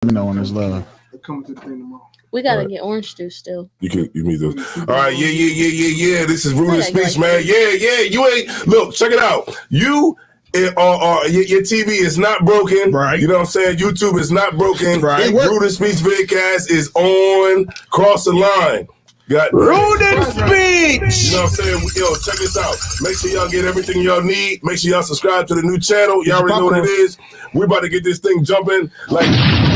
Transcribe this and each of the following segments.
Let me know when it's live. Coming to the thing tomorrow. We gotta get orange juice still. You need those. All right, yeah. This is Rude Speech, man. Yeah. You ain't look. Check it out. Your TV is not broken. Right. You know what I'm saying? YouTube is not broken. Right. Rude Speech vidcast is on. Cross the line. Got Rude Speech. You know what I'm saying? Yo, check this out. Make sure y'all get everything y'all need. Make sure y'all subscribe to the new channel. Y'all already know what it is. We about to get this thing jumping like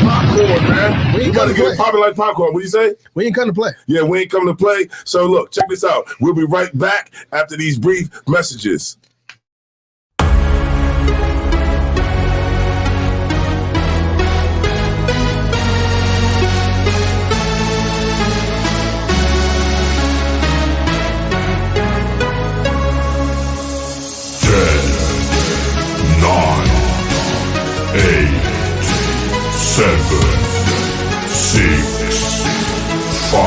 popcorn, man. We about to get it popping like popcorn. What do you say? We ain't come to play. Yeah, we ain't coming to play. So look, check this out. We'll be right back after these brief messages. Eight, 7, 6, 5,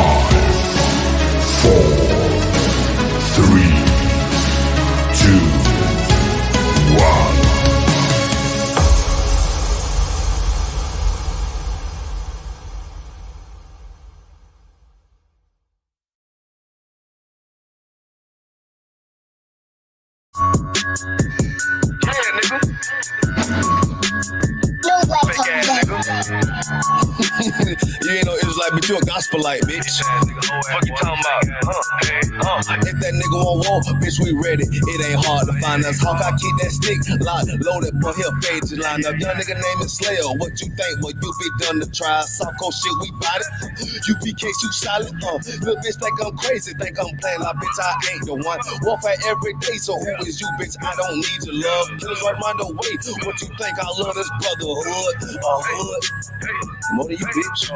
4, 3, 2, 1. You ain't no Israelite, but you a gospelite, bitch. Fuck you talking about? If that nigga on war, bitch, we ready. It ain't hard to find us. Hawk, I keep that stick locked, loaded, but he'll fade you line up. Young nigga name is Slayer. What you think? Well, you be done to try. Soft cold shit, we bought it. UPK, you solid. Little bitch think I'm crazy, think I'm playing like bitch, I ain't the one. Warfare every day, so who is you, bitch? I don't need your love. Killers right around the way. What you think? I love this brotherhood. Hood. More than you, bitch.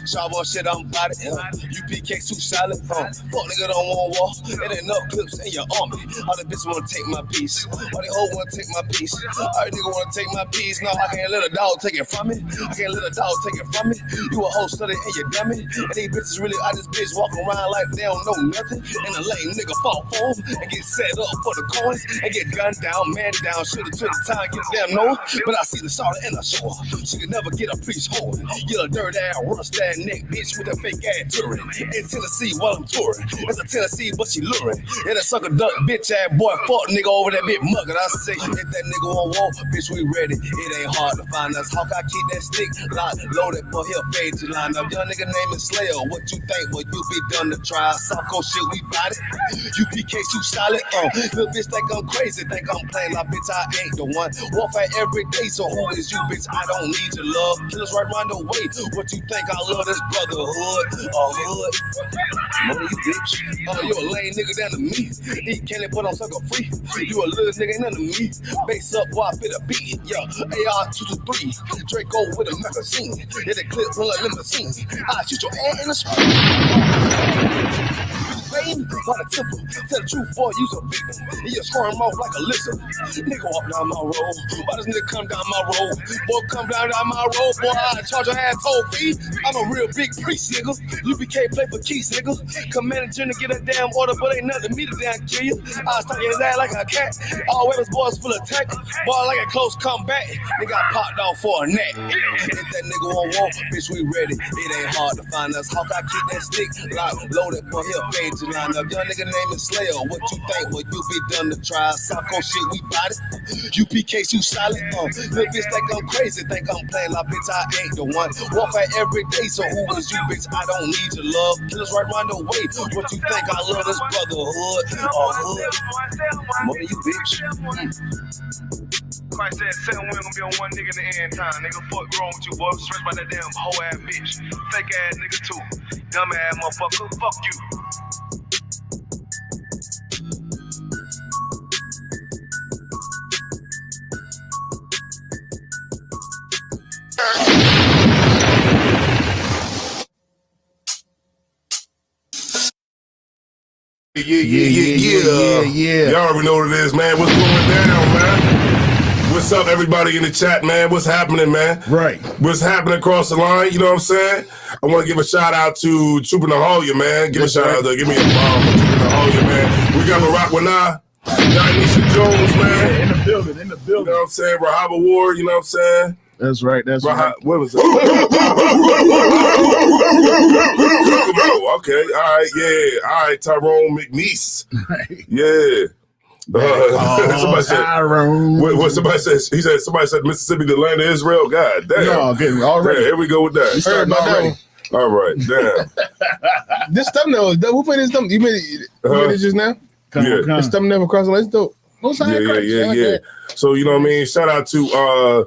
Sharp on shit, I'm about it. UPK too solid. Fuck nigga don't want war. It ain't enough clips in your army. All the bitches wanna take my piece. All the hoes wanna take my piece. All the nigga wanna take my piece. No, I can't let a dog take it from me. I can't let a dog take it from me. You a whole study and you dummy. And these bitches really out this bitch walking around like they don't know nothing. And the lame nigga fall for them and get set up for the coins and get gunned down, man down. Should've took the time, get damn no. But I see the sorrow and I show her. She could never get a piece home. You a dirt ass, rust ass neck bitch with a fake ass touring. In Tennessee while I'm touring. It's a Tennessee, but she luring. And a sucker duck bitch ass boy, fuck nigga over that bit mugger. I say, if that nigga on war, bitch, we ready. It ain't hard to find us. Hawk, I keep that stick locked, loaded, but he'll fade you line up. Young nigga name is Slayer. What you think? Well, you be done to try. Soft cold shit, we bought it. UPK, you solid. Little bitch think I'm crazy, think I'm playing like bitch, I ain't the one. Warfare every day, so who is you, bitch? I don't need your love. Killers right around the way. What you think? I love this brotherhood. Hood. Money, you bitch. You a lame nigga down to me. Eat candy, but I'm sucker free. You a little nigga, ain't nothing to me. Base up while I fit a beat. Yeah, AR-223. Draco with a magazine. Yeah, the clip run like limousine. I shoot your ass in the screen. Rain by the temple. Tell the truth, boy, you's a victim. And you squirm off like a lizard. Nigga walk down my road. Why does nigga come down my road? Boy, come down my road. Boy, I charge your ass toll fee. I'm a real big priest, nigga. UPK play for keys, nigga. Command to get a damn order, but ain't nothing to me to damn kill you. I start your ass like a cat. All weapons, boys full of tech. Boy, like a close combat. Nigga, I popped off for a neck. If that nigga on war, bitch, we ready. It ain't hard to find us. Hawk, I keep that stick locked, loaded, but he'll fade you line up. Young nigga name is Slayer. What you think? Well, you be done to try. Soft cold shit, we bought it. UPK, you solid. Little bitch think I'm crazy, think I'm playing like bitch, I ain't the one. Warfare every day, so who is you, bitch? I don't need your love. Killers right around the way. What you think? I love this brotherhood. Hood. More than you, bitch. Christ said, 7 women gonna be on one nigga in the end time. Nigga, fuck wrong with you, boy. Stressed by that damn hoe ass bitch. Fake ass nigga too. Dumb ass motherfucker. Fuck you. Yeah. Y'all already know what it is, man. What's going down, man? What's up, everybody in the chat, man? What's happening, man? Right. What's happening across the line? You know what I'm saying? I want to give a shout out to Trooper Nahalia, man. Give a shout out to, give me a bomb for Trooper Nahalia, man. We got Barack Wanah, Dionysia Jones, man. In the building. You know what I'm saying? Rahaba Ward, you know what I'm saying? That's right. That's right. What was it? Okay, all right, yeah, all right, Tyrone McNeese, yeah. Somebody said, what somebody says? He said somebody said Mississippi, the land of Israel. God damn! Y'all getting already. Yeah, here we go with that. Heard about already. All right, damn. This thumbnail, who made this thumbnail? You made it just now? Yeah. This thumbnail across the line, dope. Yeah. So you know what I mean? Shout out to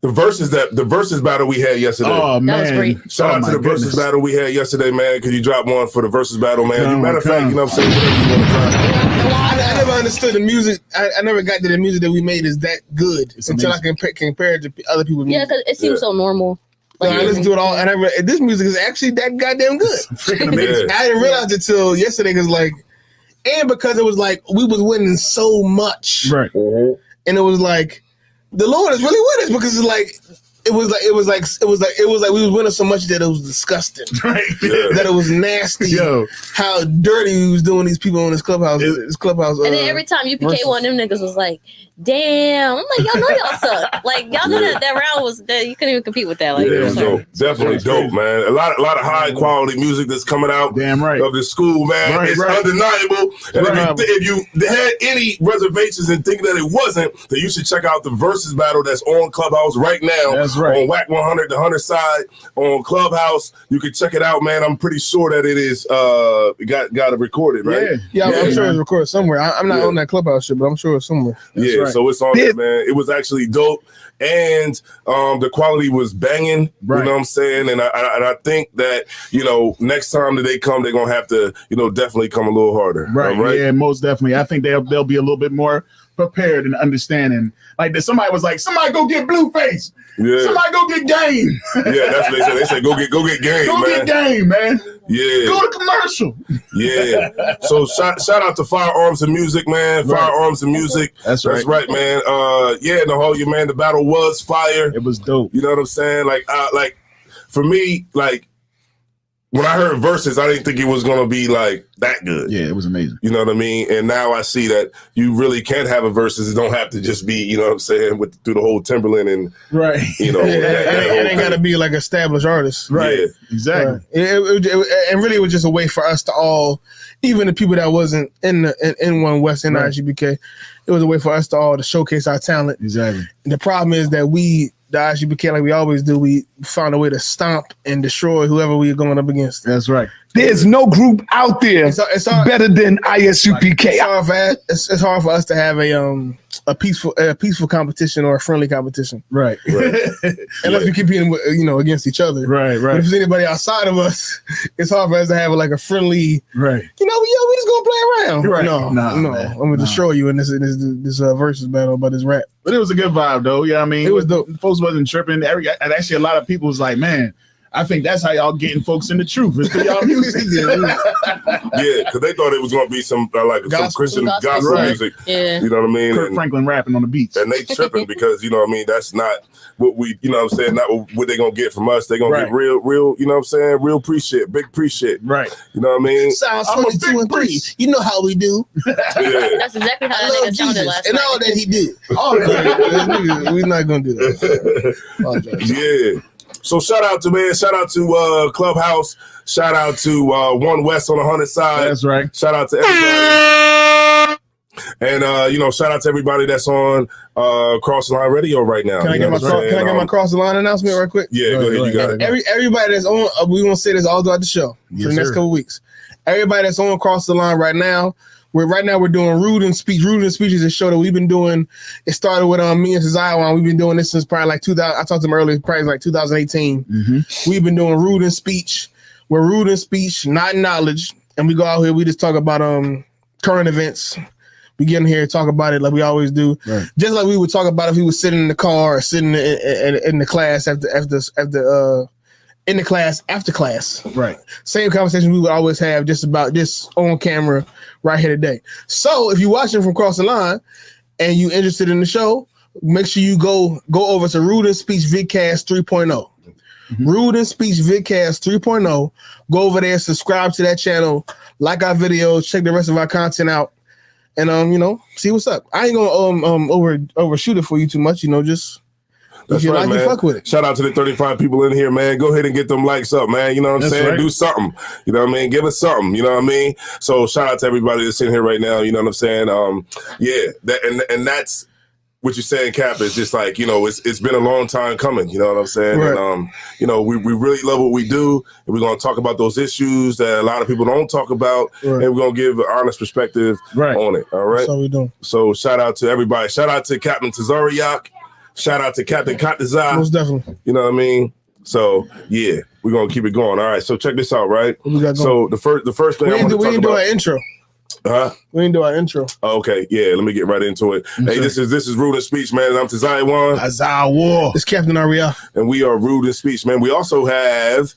the versus battle we had yesterday. Oh man, That was great. Shout out to the versus battle we had yesterday, man. Because you dropped one for the versus battle, man. Matter of fact, you know what I'm saying? Whatever you want to drop. I never understood the music. I never got to the music that we made is that good until I compare it to other people's music. Yeah, because it seems so normal. Like, I listened to it all, and this music is actually that goddamn good. Yeah. I didn't realize it till yesterday, because because it was like we was winning so much, right? And it was like the Lord is really with us, because it's like it was like we was winning so much that it was disgusting, Right. that it was nasty. Yo. How dirty we was doing these people in this clubhouse. And then every time UPK one of them niggas was like, damn. I'm like, y'all know y'all suck. Like, y'all know that round was that you couldn't even compete with that. Like, Yeah, it was dope. Definitely dope, man. A lot of high quality music that's coming out Damn right. of the school, man. Right, It's right. undeniable. And Right. if you had any reservations and think that it wasn't, then you should check out the versus battle that's on Clubhouse right now. That's right. On Whack 100, the 100 side on Clubhouse. You can check it out, man. I'm pretty sure that it is got it recorded, right? Yeah, I'm sure man. it's recorded somewhere. I'm not on that clubhouse shit, but I'm sure it's somewhere. Yeah, right. so it's on there, man. It was actually dope, and the quality was banging. Right. You know what I'm saying? And I think that next time that they come, they're gonna have to definitely come a little harder. Right. Right. Yeah, most definitely. I think they'll be a little bit more prepared and understanding. Like somebody was like, somebody go get Blueface. Yeah. Somebody go get Game. Yeah, that's what they said. They said go get game, Go man. get Game, man. Yeah. Go to commercial. Yeah. So shout out to Firearms and Music, man. Right. Firearms and Music. That's right. That's right, man. Yeah, the whole man, the battle was fire. It was dope. You know what I'm saying? Like for me, when I heard verses, I didn't think it was gonna be like that good. Yeah, it was amazing. You know what I mean? And now I see that you really can have a verses. It don't have to just be, you know what I'm saying, through the whole Timberland and Right. It ain't got to be like established artists. Right. Yeah. Exactly. Right. And really, it was just a way for us to all, even the people that wasn't in One West in Right. IGBK, it was a way for us to all to showcase our talent. Exactly. And the problem is that the IGBK, like we always do, we found a way to stomp and destroy whoever we are going up against. That's right. There's no group out there It's hard, better than ISUPK. it's hard for us to have a peaceful competition or a friendly competition, Right. unless we competing with, against each other. Right. But Right. if there's anybody outside of us, it's hard for us to have like a friendly. Right. We just gonna play around. Right. No, Nah, no, man. I'm gonna destroy you in this versus battle about this rap. But it was a good vibe, though. Yeah, I mean, It was dope. Folks wasn't tripping. And actually, a lot of people was like, man, I think that's how y'all getting folks in the truth. It's through y'all music. Yeah, because they thought it was gonna be some some Christian gospel Right. music. Yeah. You know what I mean? Kurt Franklin rapping on the beats. And they tripping because that's not what we not what they gonna get from us. They gonna get real, real appreciate, big appreciate. Right. You know what I mean? Sounds I'm a 22 big and 3. priest. You know how we do. Yeah. That's exactly how I that love nigga sounded Jesus last and night. all that he did. All that. We're not gonna do that. Apologize. Yeah. So shout out to Clubhouse. Shout out to One West on the 100 side. That's right. Shout out to everybody. And shout out to everybody that's on Cross the Line Radio right now. Can I get my cross the line announcement right quick? Yeah, go ahead. You got it. Everybody that's on, we gonna say this all throughout the show for the next couple weeks. Everybody that's on Cross the Line right now. We're doing Rude and Speech. Rude and Speech is a show that we've been doing. It started with me and Zion. We've been doing this since probably like 2000. I talked to him earlier, probably like 2018. Mm-hmm. We've been doing Rude and Speech. We're Rude and Speech, not knowledge. And we go out here, we just talk about current events. We get in here and talk about it like we always do. Right. Just like we would talk about if we was sitting in the car or sitting in the class in the class after class. Right. Same conversation we would always have just on camera right here today. So if you're watching from Cross the Line and you're interested in the show, make sure you go over to Rude and Speech Vidcast 3.0. Rude and Speech Vidcast 3.0. Go over there, subscribe to that channel, like our videos, check the rest of our content out, and see what's up. I ain't gonna overshoot it for you too much, just That's you right, like man. it, fuck with it. Shout out to the 35 people in here, man. Go ahead and get them likes up, man. You know what I'm That's saying? right. Do something. You know what I mean? Give us something. You know what I mean? So shout out to everybody that's in here right now. You know what I'm saying? Yeah, that and that's what you're saying, Cap, is just like, you know, it's been a long time coming. You know what I'm saying? Right. And you know, we really love what we do, and we're gonna talk about those issues that a lot of people don't talk about, Right. and we're gonna give an honest perspective Right. on it. All right. That's all we doing. So shout out to everybody. Shout out to Captain Tazariak. Shout out to Captain Katazai. Most definitely. You know what I mean? So yeah, we're gonna keep it going. All right. So check this out, right? What we got So going? the first thing We I want didn't to talk do our about. intro. Huh? We didn't do our intro. Okay, yeah. Let me get right into it. Hey, this is Rude in Speech, man. I'm Tazai Wan, Azar War. It's Captain Ariel. and we are Rude in Speech, man. We also have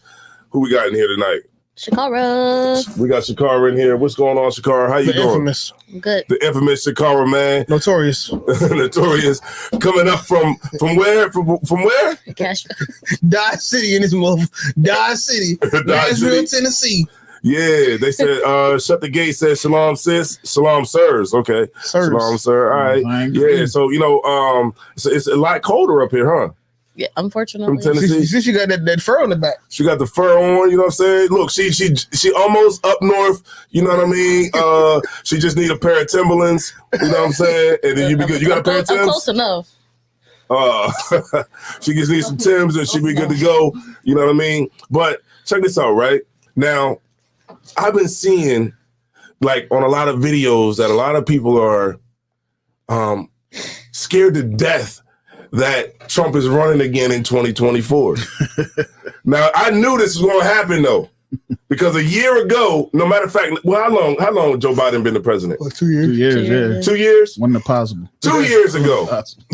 who we got in here tonight. Shakara. We got Shakara in here. What's going on, Shakara? How you The doing? infamous. Good. The infamous Shakara, man. Notorious. Notorious. Coming up from where? From where? Cash. Dodge City in this mother. Dodge City. Nashville, City. Tennessee. Yeah, they said, shut the gate, said shalom, sis. Shalom, sirs. Okay. Sirs. Shalom, sir. All right. Fine. Yeah, so, you know, it's a lot colder up here, huh? Yeah, unfortunately. From Tennessee. Since you got that fur on the back. She got the fur on, you know what I'm saying? Look, she almost up north, you know what I mean? She just need a pair of Timberlands, you know what I'm saying? And then you be good. You got a pair of I'm Timbs? close enough. She just needs some Timbs and she be good to go, you know what I mean? But check this out, right? Now, I've been seeing, like, on a lot of videos that a lot of people are scared to death that Trump is running again in 2024. Now, I knew this was going to happen, though, because a year ago, no matter of fact, well, how long Joe Biden been the president? What, 2 years? 2 years, 2 years. yeah. 2 years? Wasn't it possible? 2 years ago, Possible.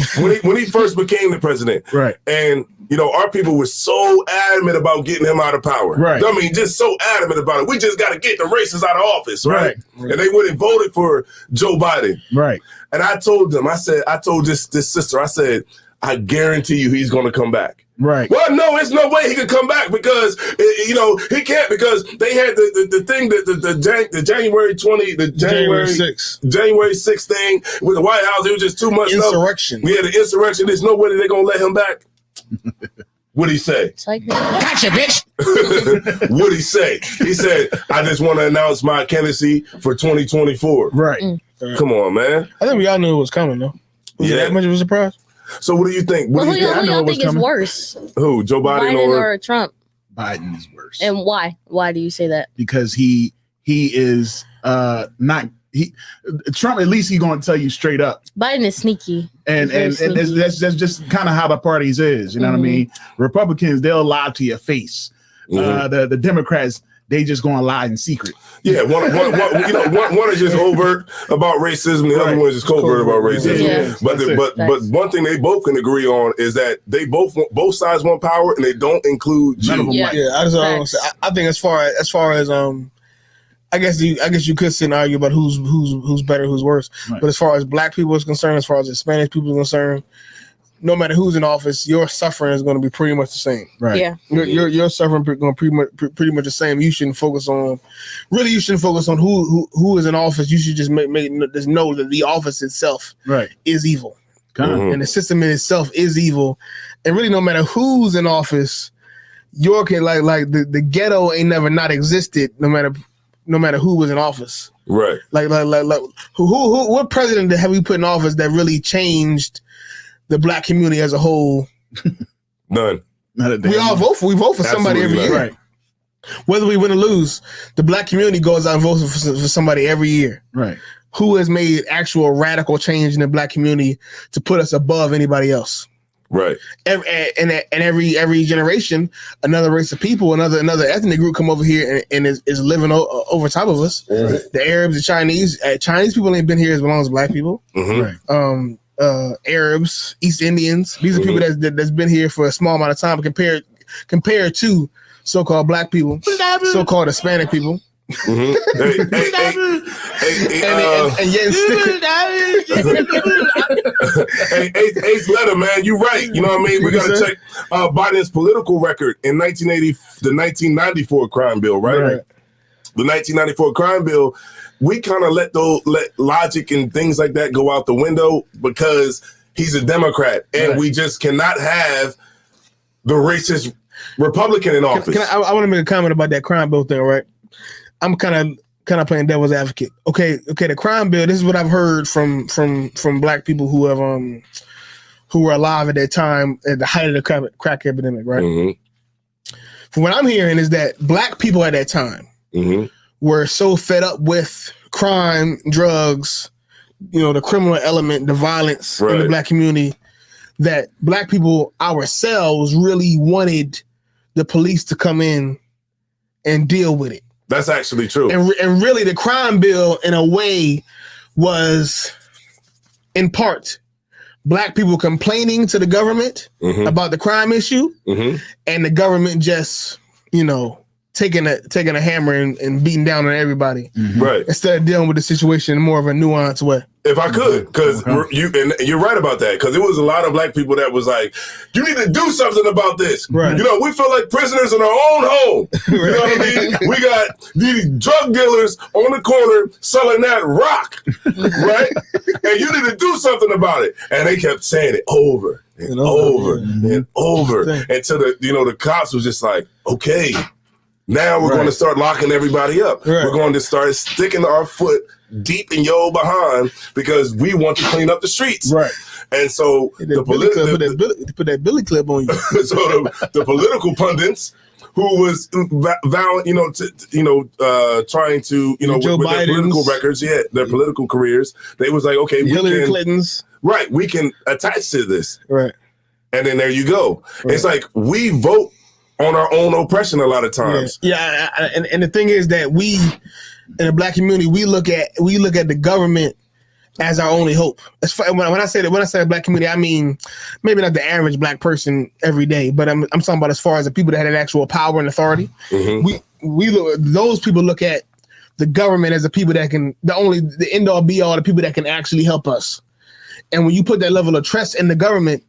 when he first became the president. Right. And, you know, our people were so adamant about getting him out of power. Right. I mean, just so adamant about it. We just got to get the racists out of office, right? Right. And they went and voted for Joe Biden. Right. And I told them, I told this sister, I said, I guarantee you he's going to come back. Right. Well, no, there's no way he could come back because, you know, he can't because they had the thing, the January 6th. January 6th thing with the White House. It was just too much stuff. Insurrection. We had an insurrection. There's no way they're going to let him back. What'd he say? It's like Gotcha, bitch. What'd he say? He said, I just want to announce my candidacy for 2024. Right. Come on, man. I think we all knew it was coming, though. Was it Yeah. that much of a surprise? So what do you think? What Well, do who you think? y'all it was think is coming. worse? Who? Joe Biden, Biden or? or Trump? Biden is worse. And why? Why do you say that? Because he is not Trump, at least he's going to tell you straight up. Biden is sneaky. And Very that's just kind of how the parties is. You know what I mean? Republicans, they'll lie to your face. Mhm. The Democrats, they just going to lie in secret. Yeah, one is just overt about racism. The other one is just covert about racism. Yeah. But That's it. but one thing they both can agree on is that they both sides want power, and they don't include None of you. them Yeah. like Yeah, I just Facts. I think as far as I guess you could sit and argue about who's better, who's worse. Right. But as far as black people is concerned, as far as Hispanic people are concerned, no matter who's in office, your suffering is going to be pretty much the same. right. Yeah. Your suffering going to pretty much the same. You shouldn't focus on who is in office. You should just just know that the office itself Right. is evil, Mhm. and the system in itself is evil. And really, no matter who's in office, your kid like the ghetto ain't never not existed. No matter who was in office. Right. Like who what president have we put in office that really changed the black community as a whole? None. Not a damn We vote for somebody every Absolutely year. not. Right. Whether we win or lose, the black community goes out and votes for somebody every year Right. who has made actual radical change in the black community to put us above anybody else. Right. Every generation, another race of people, another ethnic group come over here and is living over top of us. Mhm. The Arabs, the Chinese. Chinese people ain't been here as long as black people. Mhm. Right. Arabs, East Indians. These are people that's been here for a small amount of time compared to so-called black people, so-called Hispanic people. Mhm. And yet still, Hey, Ace Letter, man, you right. You know what I mean? We got to check Biden's political record in 1994 crime bill, right? Right. The 1994 crime bill, we kind of let logic and things like that go out the window because he's a Democrat, and we just cannot have the racist Republican in office. I want to make a comment about that crime bill thing, right? I'm kind of playing devil's advocate. Okay, the crime bill. This is what I've heard from black people who were alive at that time at the height of the crack epidemic, right? Mm-hmm. From what I'm hearing is that black people at that time were so fed up with crime, drugs, the criminal element, the violence in the black community, that black people ourselves really wanted the police to come in and deal with it. That's actually true. And really the crime bill in a way was in part black people complaining to the government about the crime issue and the government just, taking a hammer and beating down on everybody. Right. Instead of dealing with the situation in more of a nuanced way. If I could, because you're right about that, because there was a lot of black people that was like, you need to do something about this. Right. We feel like prisoners in our own home. You know what I mean? We got these drug dealers on the corner selling that rock, right? And you need to do something about it. And they kept saying it over and over and over until the cops was just like, okay, now we're going to start locking everybody up. Right. We're going to start sticking our foot deep in your behind because we want to clean up the streets. Right. And so put that Billy clip on you. So the political pundits who was vowing, trying to, with their political records, their political careers, they was like, okay, Hillary Clinton's. Right, we can attach to this. Right. And then there you go. Right. It's like we vote on our own oppression a lot of times. Yeah, and the thing is that we in the black community, we look at the government as our only hope. When I say the black community, I mean maybe not the average black person every day, but I'm talking about as far as the people that had actual power and authority. Those people look at the government as the people that can the end all be all, the people that can actually help us. And when you put that level of trust in the government,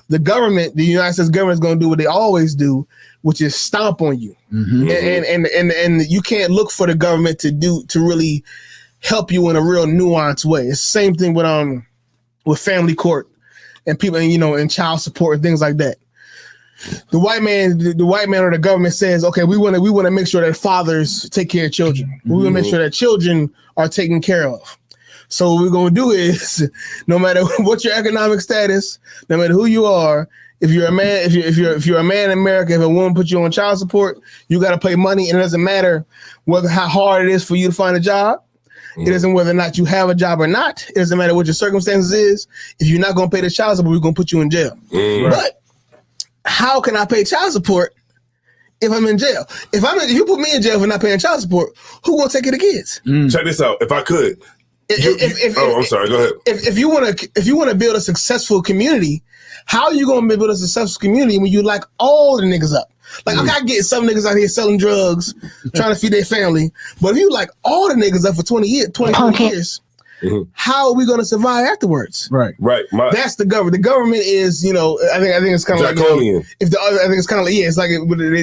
the United States government is going to do what they always do, which is stomp on you. And you can't look for the government to really help you in a real nuanced way. It's the same thing with family court and people, and child support and things like that. The white man or the government says, okay, we want to make sure that fathers take care of children. We want to make sure that children are taken care of. So what we're going to do is, no matter what your economic status, no matter who you are, if you're a man, if you're a man in America, if a woman puts you on child support, you got to pay money, and it doesn't matter how hard it is for you to find a job. It doesn't whether or not you have a job or not. It doesn't matter what your circumstances is. If you're not going to pay the child support, we're going to put you in jail. But how can I pay child support if I'm in jail? If you put me in jail for not paying child support, who going to take care of the kids? Check this out. If I could. I'm sorry. Go ahead. If you want to build a successful community, how are you going to build a successful community when you lock all the niggas up? Like, I get some niggas out here selling drugs, trying to feed their family, but if you like all the niggas up for 20 years, how are we going to survive afterwards? Right. That's the government. The government is, I think it's kind of like I think it's kind of like it's like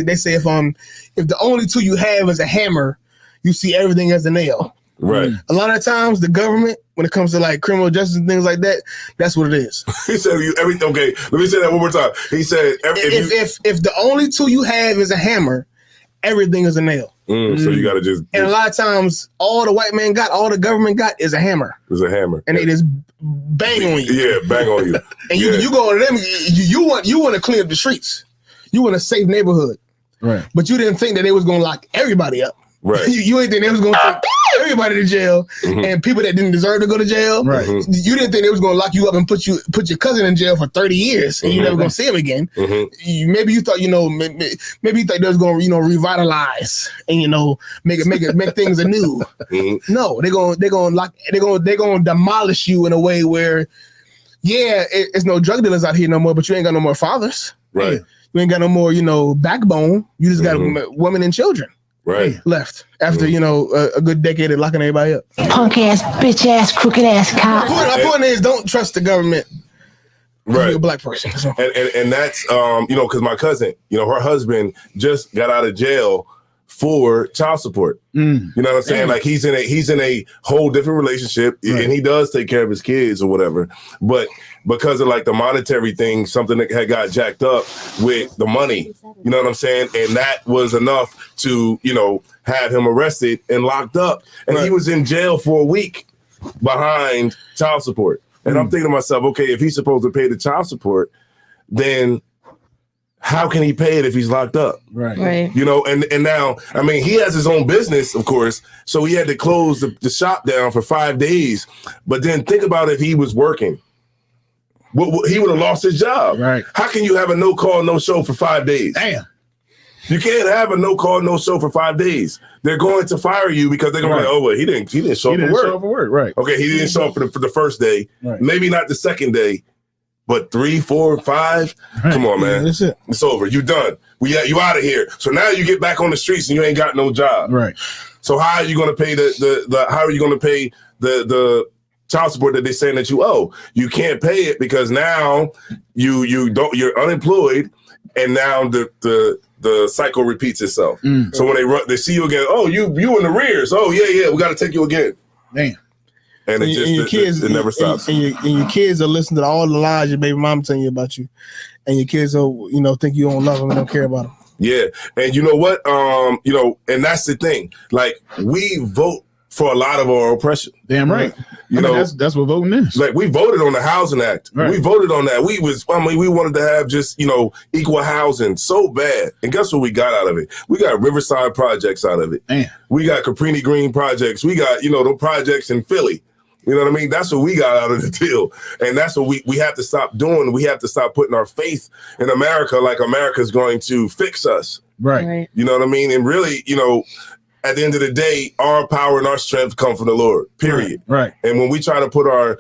they say if the only tool you have is a hammer, you see everything as a nail. Right. A lot of times, the government, when it comes to like criminal justice and things like that, that's what it is. He said everything. Okay, let me say that one more time. He said if the only tool you have is a hammer, everything is a nail. So you got to just. And a lot of times, all the white man got, all the government got is a hammer. It's a hammer, and they just bang on you. Yeah, bang on you. And you go to them. You want to clean up the streets. You want a safe neighborhood. Right. But you didn't think that they was going to lock everybody up. Right. You ain't think they was going to take everybody to jail and people that didn't deserve to go to jail. Right. You didn't think they was going to lock you up and put your cousin in jail for 30 years and you're never going to see him again. Maybe you thought, maybe you thought they was going to, revitalize and, make things anew. No, they're going to demolish you in a way where, it's no drug dealers out here no more, but you ain't got no more fathers. Right. You ain't got no more, backbone. You just got women and children. Right. Left after, a good decade of locking everybody up. Punk ass, bitch ass, crooked ass cop. My point is, don't trust the government. Right. You're a black person. And that's, because my cousin, her husband just got out of jail for child support. You know what I'm saying? Like he's in a whole different relationship, and he does take care of his kids or whatever. But because of like the monetary thing, something that had got jacked up with the money, you know what I'm saying? And that was enough to, you know, have him arrested and locked up. And he was in jail for a week behind child support. And I'm thinking to myself, okay, if he's supposed to pay the child support, then how can he pay it if he's locked up? Right. You know, and now, I mean, he has his own business, of course, so he had to close the shop down for 5 days. But then think about if he was working. He would have lost his job. Right. How can you have a no call, no show for 5 days? Damn. You can't have a no call, no show for 5 days. They're going to fire you because they're going to be like, oh, well, he didn't show up for work. Right. Okay, he didn't show up for the first day. Right. Maybe not the second day. But 3, 4, 5, come on, man. That's it. It's over. You done. You out of here. So now you get back on the streets and you ain't got no job. Right. So how are you going to pay the child support that they're saying that you owe? You can't pay it because now you're unemployed, and now the cycle repeats itself. So when they see you again, oh, you in arrears. Oh yeah, we got to take you again. Damn. And your kids, it never stops. And your kids are listening to all the lies your baby mom telling you about you, and your kids will, you know, think you don't love them and don't care about them. Yeah, and you know what? You know, and that's the thing. Like, we vote for a lot of our oppression. Damn right. You know, that's what voting is. Like, we voted on the Housing Act. Right. We voted on that. We wanted to have just, you know, equal housing so bad. And guess what we got out of it? We got Riverside projects out of it. Damn. We got Caprini Green projects. We got, you know, the projects in Philly. You know what I mean? That's what we got out of the deal. And that's what we have to stop doing. We have to stop putting our faith in America like America's going to fix us. Right. You know what I mean? And really, you know, at the end of the day, our power and our strength come from the Lord, period. Right. And when we try to put our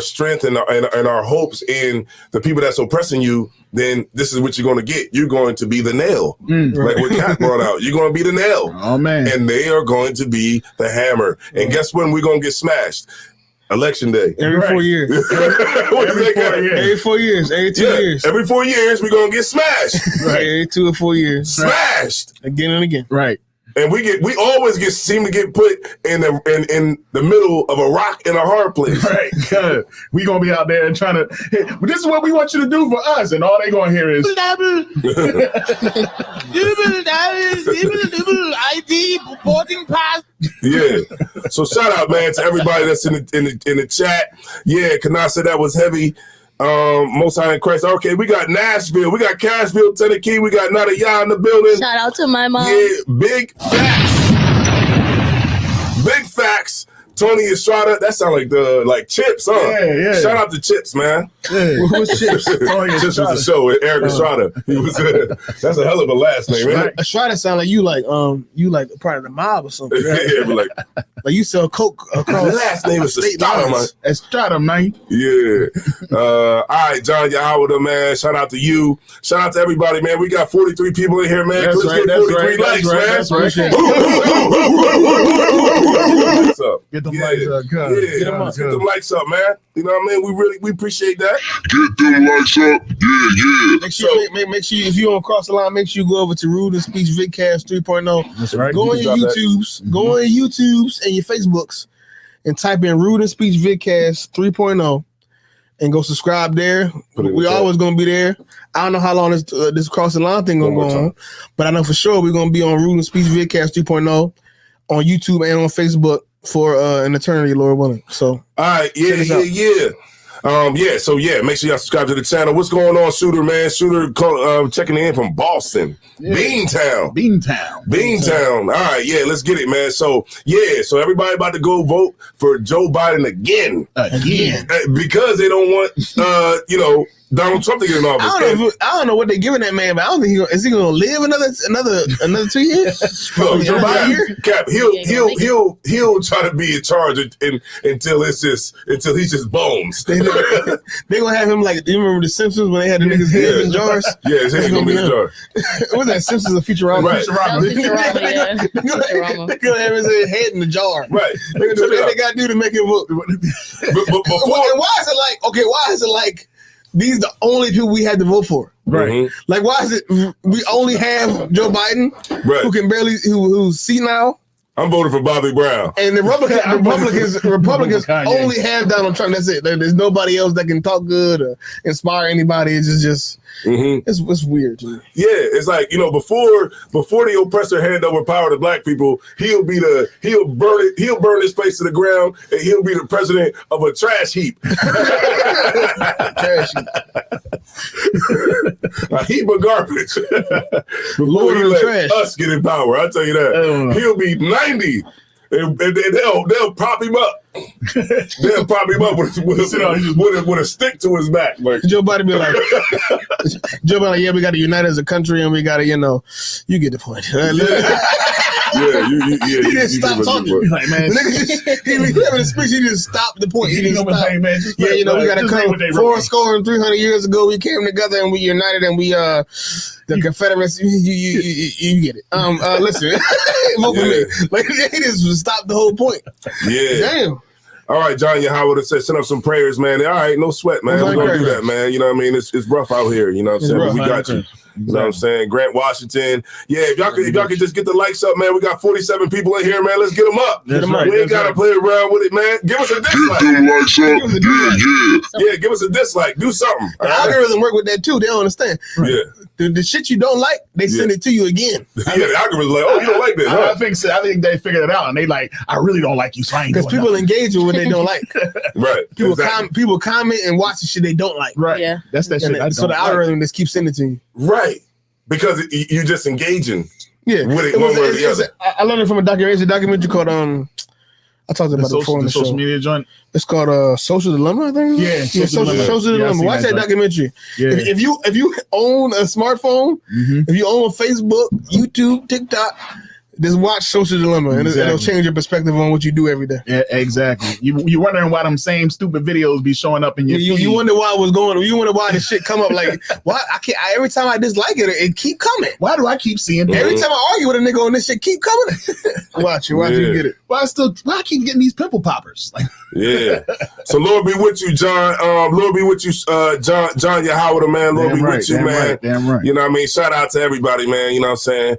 strength and our hopes in the people that's oppressing you, then this is what you're going to get. You're going to be the nail. Like what Kat brought out. You're going to be the nail. Oh, man. And they are going to be the hammer. And guess when we're going to get smashed? Election day. Every 4 years. Every 4 years. Every 2 years. Every 4 years, we're going to get smashed. Right. Every 2 or 4 years. Smashed. Again and again. Right. And we always seem to get put in the middle of a rock and a hard place. Right. Good. We gonna be out there and trying to. Hey, this is what we want you to do for us, and all they gonna hear is. ID boarding pass. Yeah. So shout out, man, to everybody that's in the chat. Yeah, Kana said that was heavy. Most High in Christ. Okay, we got Nashville, we got Cashville, Tennessee, we got Nada Ya in the building. Shout out to my mom. Yeah, big facts. Big facts. Tony Estrada, that sound like Chips, huh? Yeah. Shout out to Chips, man. Yeah. Who's Chips? Chips was the show with Eric Estrada. He was that's a hell of a last name, man. Estrada sound like you like part of the mob or something. Right? Yeah, but like you sell coke across. The last name is Estrada, man. Estrada, man. Yeah. All right, John Yahweh, man. Shout out to you. Shout out to everybody, man. We got 43 people in here, man. That's Let's right, get 43 likes, man. That's right. What's up? Get them lights up, Get them lights up, man. You know what I mean? We appreciate that. Get them lights up. Yeah. Make sure if you don't cross the line, make sure you go over to Rude and Speech Vidcast 3.0. That's right. Go on your YouTubes, go on your YouTubes and your Facebooks, and type in Rude and Speech Vidcast 3.0, and go subscribe there. We always gonna be there. I don't know how long this cross the line thing gonna go on, but I know for sure we're gonna be on Rude and Speech Vidcast 3.0 on YouTube and on Facebook for an eternity, Lord willing. So, all right, yeah. So make sure y'all subscribe to the channel. What's going on, Shooter, man? Shooter checking in from Boston. Yeah. Beantown. All right, yeah, let's get it, man. So everybody about to go vote for Joe Biden again. Because they don't want Donald Trump to get in office. I don't know what they're giving that man, but I don't think is he going to live another 2 years? No, Joe Biden, Cap, he'll try to be in charge until he's just bones. They're gonna have him like, do you remember the Simpsons when they had the niggas' heads in jars? Yeah, his head's gonna be in a jar. What was that, Simpsons or Futurama? Right. They're gonna have his head in the jar. Right. They're gonna do what they gotta do to make him vote. But why is it like these the only people we had to vote for? Right. Like, why is it we only have Joe Biden, Right. who can barely who's senile, I'm voting for Bobby Brown. and the Republicans Kanye. only have Donald Trump. That's it. There's nobody else that can talk good or inspire anybody. It's just it's weird to me. Yeah, it's like, you know, before the oppressor hand over power to black people, he'll burn his face to the ground, and he'll be the president of a trash heap. Trash heap. A heap of garbage. Before Lord he of the let trash. us get in power, I'll tell you that. He'll be 90. And they'll prop him up. They'll prop him up with a stick to his back. Like, Joe Biden be like, yeah, we got to unite as a country, and we got to, you get the point. he He didn't stop talking. He's like, man, The nigga he was having a speech. He didn't stop the point. He didn't stop. Hey, man, just Yeah, we got to just come. what they 400 years ago, we came together and we united, and we the Confederacy. You get it. Listen, vote for me. Like, he just stopped the whole point. yeah. Damn. All right, John Yahweh said, send up some prayers, man. All right, no sweat, man. We're going to do that, man. You know what I mean? It's rough out here. You know what I'm saying? But we got you. You know what I'm saying? Grant Washington. Yeah, if y'all could just get the likes up, man. We got 47 people in here, man. Let's get them up. We ain't got to play around with it, man. Give us a dislike. Get them likes up. Yeah, give us a dislike. Do something. The algorithm work with that too. They don't understand. Yeah. The shit you don't like, they send it to you again. Yeah, the algorithm's like, oh, you don't like this, huh? I think so. I think they figured it out, and they like, I really don't like you, so I ain't Because doing people nothing. engage with what they don't like. Right. People comment and watch the shit they don't like. Right. Yeah. That's that shit. So the algorithm just keeps sending it to you. Right. Because you're just engaging. Yeah. With it one way or the other. I learned it from a documentary. It's a documentary called I talked about it before on the social show. media joint. It's called Social Dilemma, I think. Yeah, Social Dilemma. Yeah, Watch that documentary. Yeah. If you own a smartphone, if you own Facebook, YouTube, TikTok, just watch Social Dilemma, and it'll change your perspective on what you do every day. Yeah, exactly. You wondering why them same stupid videos be showing up in your feed. You wonder why it was going. You wonder why this shit come up. Like, why I can't. Every time I dislike it keep coming. Why do I keep seeing that? Every time I argue with a nigga on this shit, keep coming. Watch you get it. Why I keep getting these pimple poppers? Like, yeah. So Lord be with you, John. Lord be with you, John Yahweh, man. Lord be with you, man. Damn right. You know what I mean? Shout out to everybody, man. You know what I'm saying?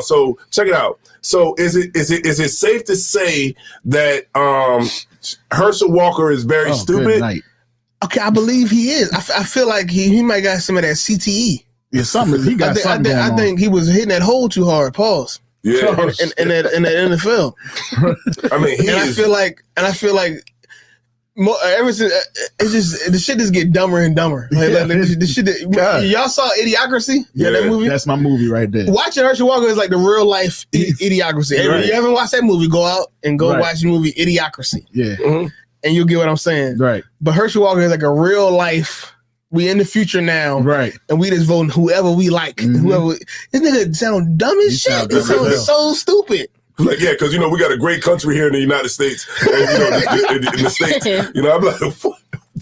So check it out. So is it safe to say that Herschel Walker is very stupid? Okay, I believe he is. I feel like he might got some of that CTE. Yeah, something. He got something going on. I think he was hitting that hole too hard. Pause. Yeah. In that NFL. I mean, I feel like ever since it's just the shit just get dumber and dumber. Like the shit y'all saw Idiocracy? Yeah, that movie. That's my movie right there. Watching Herschel Walker is like the real life Idiocracy. Right. You haven't watched that movie? Go out and watch the movie Idiocracy. Yeah, and you'll get what I'm saying. Right. But Herschel Walker is like a real life. We in the future now, right? And we just voting whoever we like. Whoever. This nigga sound dumb as shit. It sounds so stupid. Like, yeah, because, we got a great country here in the United States. And, in the States. I'm like,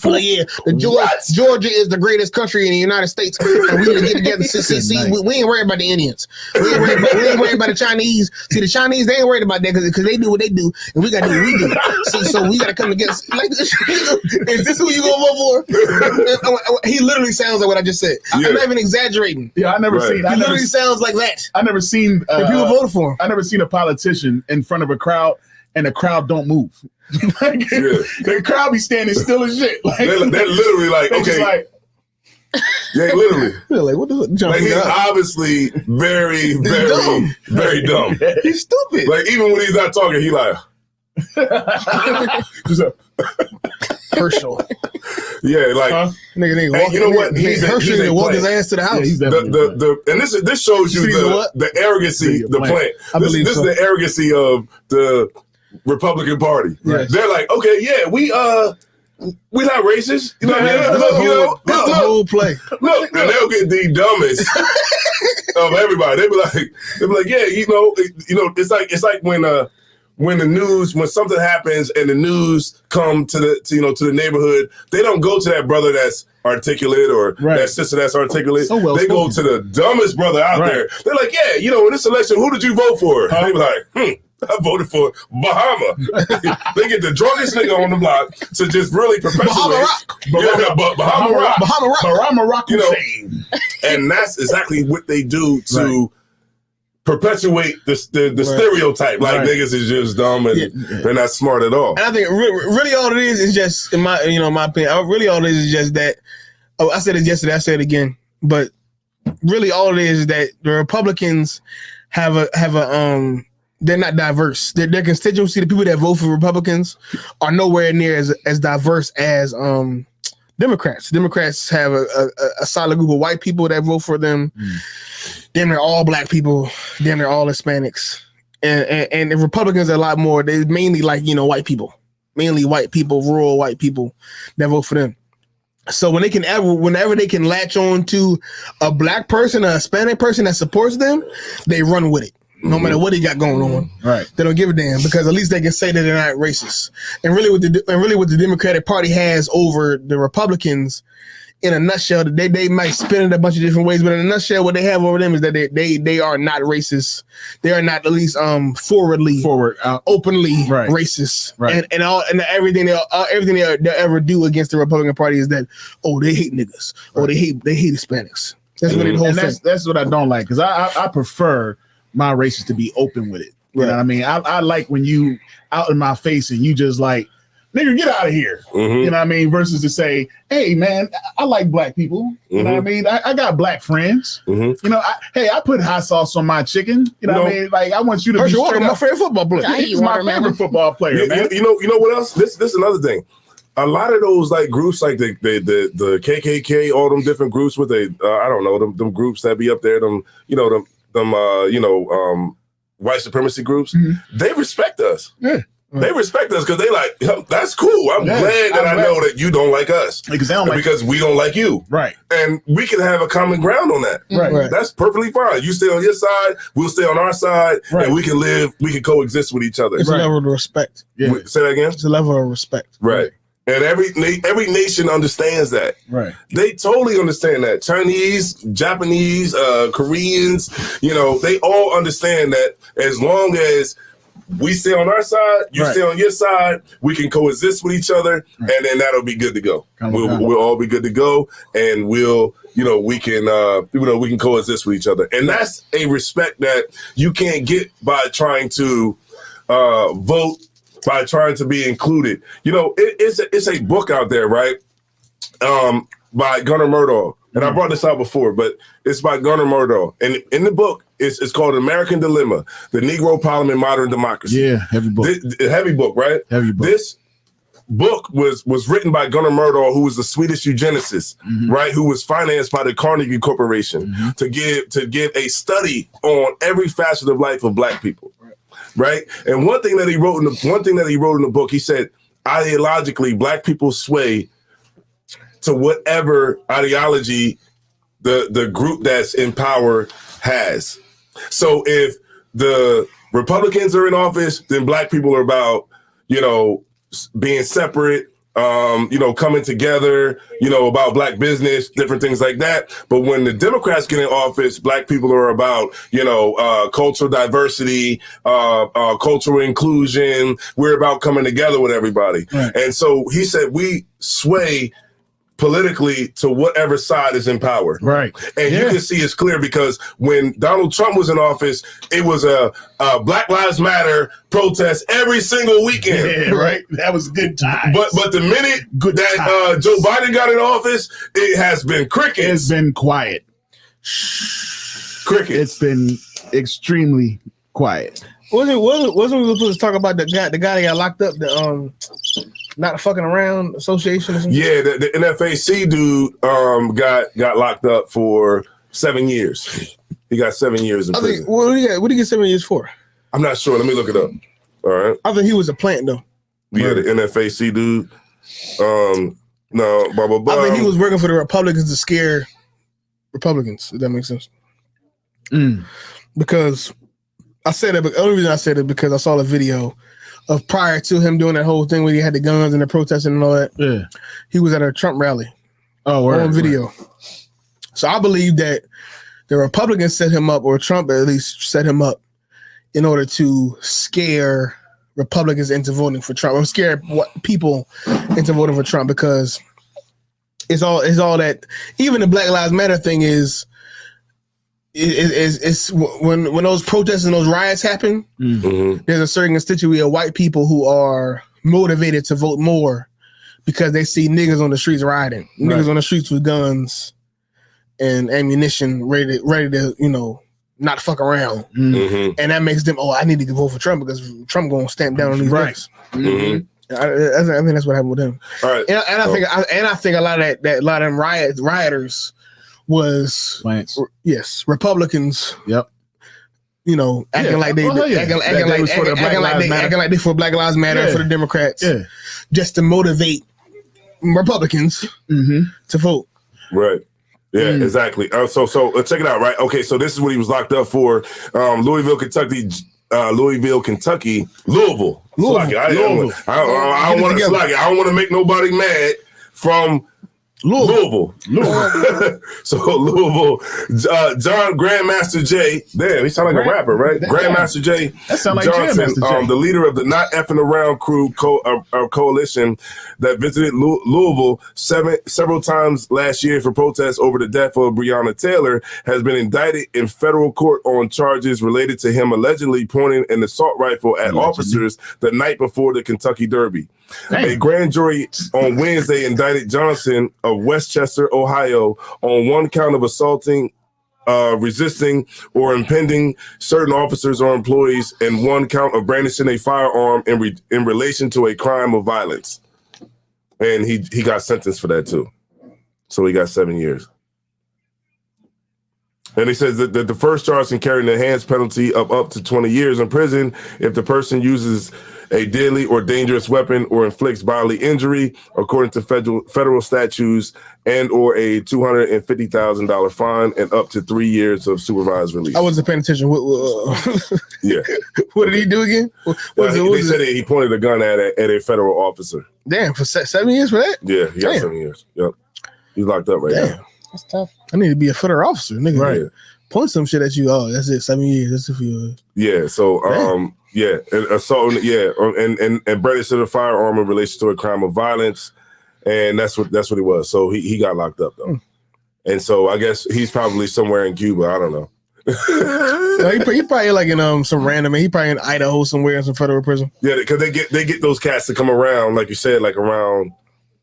Like, yeah, Georgia is the greatest country in the United States, and we need to get together. See, we ain't worried about the Indians. We ain't worried about the Chinese. See, the Chinese, they ain't worried about that because they do what they do, and we got to do what we do. See, so we got to come together. Like, is this who you gonna vote for? He literally sounds like what I just said. I'm not even exaggerating. Yeah, I never seen. He literally sounds like that. I never seen. People voted for him. I never seen a politician in front of a crowd and the crowd don't move. The crowd be standing still as shit. Like, they're literally like, okay. Yeah, literally. Like, what the fuck? Like, he's obviously very, very, dumb. very dumb. He's stupid. Like, even when he's not talking, he like. Herschel. Yeah, like nigga walk, you know what? Herschel to walk his ass to the house. Yeah, and this shows you the arrogancy, the plant. This is the arrogancy of the Republican Party. Yes. They're like, okay, yeah, we're not racist. You know what I mean? That's the whole play. Look, and they'll get the dumbest of everybody. They'll be like, yeah, it's like when something happens and the news come to the neighborhood, they don't go to that brother that's articulate or that sister that's articulate. They go to the dumbest brother out there. They're like, yeah, in this election, who did you vote for? They be like, I voted for Bahama. They get the drunkest nigga on the block to just really perpetuate. Bahama Rock. You know, and that's exactly what they do to perpetuate the stereotype. Like niggas is just dumb and they're not smart at all. And I think really all it is just, in my opinion, really all it is just that. Oh, I said it yesterday. I said it again. But really, all it is that the Republicans have a they're not diverse. Their constituency, the people that vote for Republicans, are nowhere near as diverse as Democrats. Democrats have a solid group of white people that vote for them. Damn, they're all black people. Damn, they're all Hispanics. And the Republicans are a lot more. They're mainly white people, rural white people that vote for them. So whenever they can latch on to a black person, a Hispanic person that supports them, they run with it. No matter what he got going on, they don't give a damn, because at least they can say that they're not racist. And really, what the Democratic Party has over the Republicans, in a nutshell, they might spin it a bunch of different ways, but in a nutshell, what they have over them is that they are not racist. They are not, at least openly racist. And everything they'll ever do against the Republican Party is that they hate niggas, or they hate Hispanics. That's what the whole thing. That's what I don't like, because I prefer my races to be open with it. You know what I mean? I like when you out in my face and you just like, nigga, get out of here. You know what I mean? Versus to say, hey, man, I like black people. You know what I mean? I got black friends. You know, I put hot sauce on my chicken. You know what I mean? Like, I want you to be straight my favorite football player. He's my favorite football player, man. You know what else? This is another thing. A lot of those like groups, like the KKK, all them different groups with I don't know, them groups that be up there, white supremacy groups, they respect us. They respect us because they like, that's cool. I'm glad that I know that you don't like us because we don't like you. Right. And we can have a common ground on that. Right. That's perfectly fine. You stay on your side, we'll stay on our side, and we can coexist with each other. It's a level of respect. Say that again? It's a level of respect. Right. And every nation understands that. Right. They totally understand that. Chinese, Japanese, Koreans, they all understand that as long as we stay on our side, you stay on your side, we can coexist with each other, and then that'll be good to go. We'll all be good to go, and we can coexist with each other. And that's a respect that you can't get by trying to vote, by trying to be included. It's a book out there, right? By Gunnar Myrdal. And I brought this out before, but it's by Gunnar Myrdal. And in the book, it's called American Dilemma, The Negro Problem in Modern Democracy. Yeah, heavy book. Heavy book, right? Heavy book. This book was written by Gunnar Myrdal, who was a Swedish eugenicist, right? Who was financed by the Carnegie Corporation to give a study on every facet of life of black people. Right. And one thing that he wrote in the book, he said, ideologically, black people sway to whatever ideology the group that's in power has. So if the Republicans are in office, then black people are about, being separate, coming together, about black business, different things like that. But when the Democrats get in office, black people are about, cultural diversity, cultural inclusion. We're about coming together with everybody. Right. And so he said, we sway politically to whatever side is in power. Right. And you can see it's clear because when Donald Trump was in office, it was a Black Lives Matter protest every single weekend. Yeah, right. That was good time. But the minute Joe Biden got in office, it has been crickets. It's been quiet. Crickets. It's been extremely quiet. Wasn't we supposed to talk about the guy that got locked up? The Not Fucking Around Association or something? Yeah, the NFAC dude got locked up for 7 years. He got 7 years in prison. What did he get 7 years for? I'm not sure. Let me look it up. All right. I think he was a plant though. Yeah, the NFAC dude. No, blah blah blah. I think he was working for the Republicans to scare Republicans. If that makes sense. Because I said it, but the only reason I said it because I saw the video of prior to him doing that whole thing where he had the guns and the protesting and all that. Yeah. He was at a Trump rally. On video. Right. So I believe that the Republicans set him up, or Trump at least set him up in order to scare Republicans into voting for Trump, or scare people into voting for Trump, because it's all that. Even the Black Lives Matter thing is when those protests and those riots happen, there's a certain constituency of white people who are motivated to vote more because they see niggas on the streets rioting, niggas on the streets with guns and ammunition ready to not fuck around, and that makes them, I need to vote for Trump because Trump gonna stamp down on these niggas. I think that's what happened with him. All right. And I think a lot of them rioters was Republicans. Yep. Acting like they for Black Lives Matter for the Democrats, just to motivate Republicans to vote. Right. Yeah, exactly. So check it out, right? Okay, so this is what he was locked up for. Louisville, Kentucky. Louisville. I don't want to make nobody mad from Louisville. So Louisville, John Grandmaster J. Damn, he sound like a rapper, right? Grandmaster J. That sound like Johnson, J. The leader of the Not Effing Around crew coalition that visited Louisville several times last year for protests over the death of Breonna Taylor, has been indicted in federal court on charges related to him allegedly pointing an assault rifle at officers the night before the Kentucky Derby. Damn. A grand jury on Wednesday indicted Johnson of Westchester, Ohio, on one count of assaulting, resisting, or impeding certain officers or employees, and one count of brandishing a firearm in relation to a crime of violence. And he got sentenced for that too. So he got 7 years. And he says that the first charge can carry an enhanced penalty of up to 20 years in prison if the person uses a deadly or dangerous weapon or inflicts bodily injury, according to federal statutes, and or a $250,000 fine and up to 3 years of supervised release. I wasn't paying attention. Yeah. What did he do again? They said he pointed a gun at a federal officer. Damn, for 7 years for that? Yeah, he got 7 years. Yep. He's locked up right now. That's tough. I need to be a federal officer, nigga. Right. Point some shit at you. Oh, that's it. 7 years. That's it for you. Yeah. So, and assault. Yeah, and brandishing a firearm in relation to a crime of violence, and that's what he was. So he got locked up though, and so I guess he's probably somewhere in Cuba. I don't know. He probably like in some random. He probably in Idaho somewhere in some federal prison. Yeah, because they get those cats to come around, like you said, like around.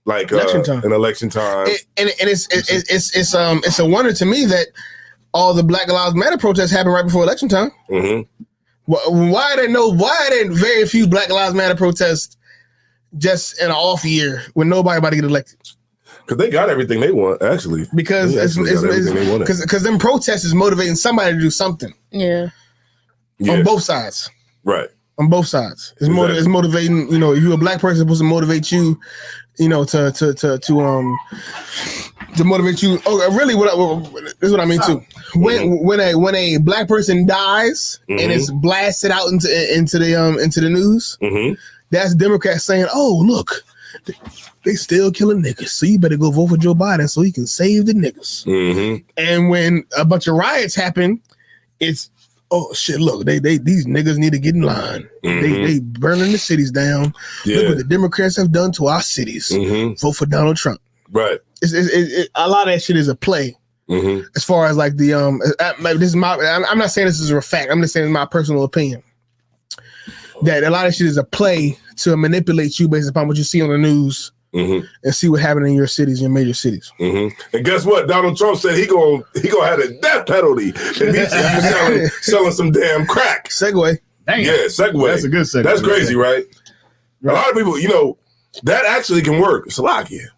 Like election time. In election time, and it's a wonder to me that all the Black Lives Matter protests happen right before election time. Why are there very few Black Lives Matter protests just in an off year when nobody about to get elected? Because they got everything they want, actually. Because them protests is motivating somebody to do something. Yeah. On both sides. Right. On both sides, it's motivating. If you're a black person, it's supposed to motivate you. To motivate you. Oh, really? This is what I mean too. When a black person dies and it's blasted out into the news, that's Democrats saying, "Oh, look, they still killing niggas, so you better go vote for Joe Biden so he can save the niggas." And when a bunch of riots happen, it's, oh shit! Look, these niggas need to get in line. They burning the cities down. Yeah. Look what the Democrats have done to our cities. Vote for Donald Trump. Right. It's a lot of that shit is a play. As far as like the this is my. I'm not saying this is a fact. I'm just saying it's my personal opinion. That a lot of shit is a play to manipulate you based upon what you see on the news. And see what happened in your cities, your major cities. And guess what? Donald Trump said he gonna have a death penalty if he's selling some damn crack. Segue. Damn. Yeah, segue. That's a good segue. That's crazy, right? A lot of people, that actually can work. Salakia.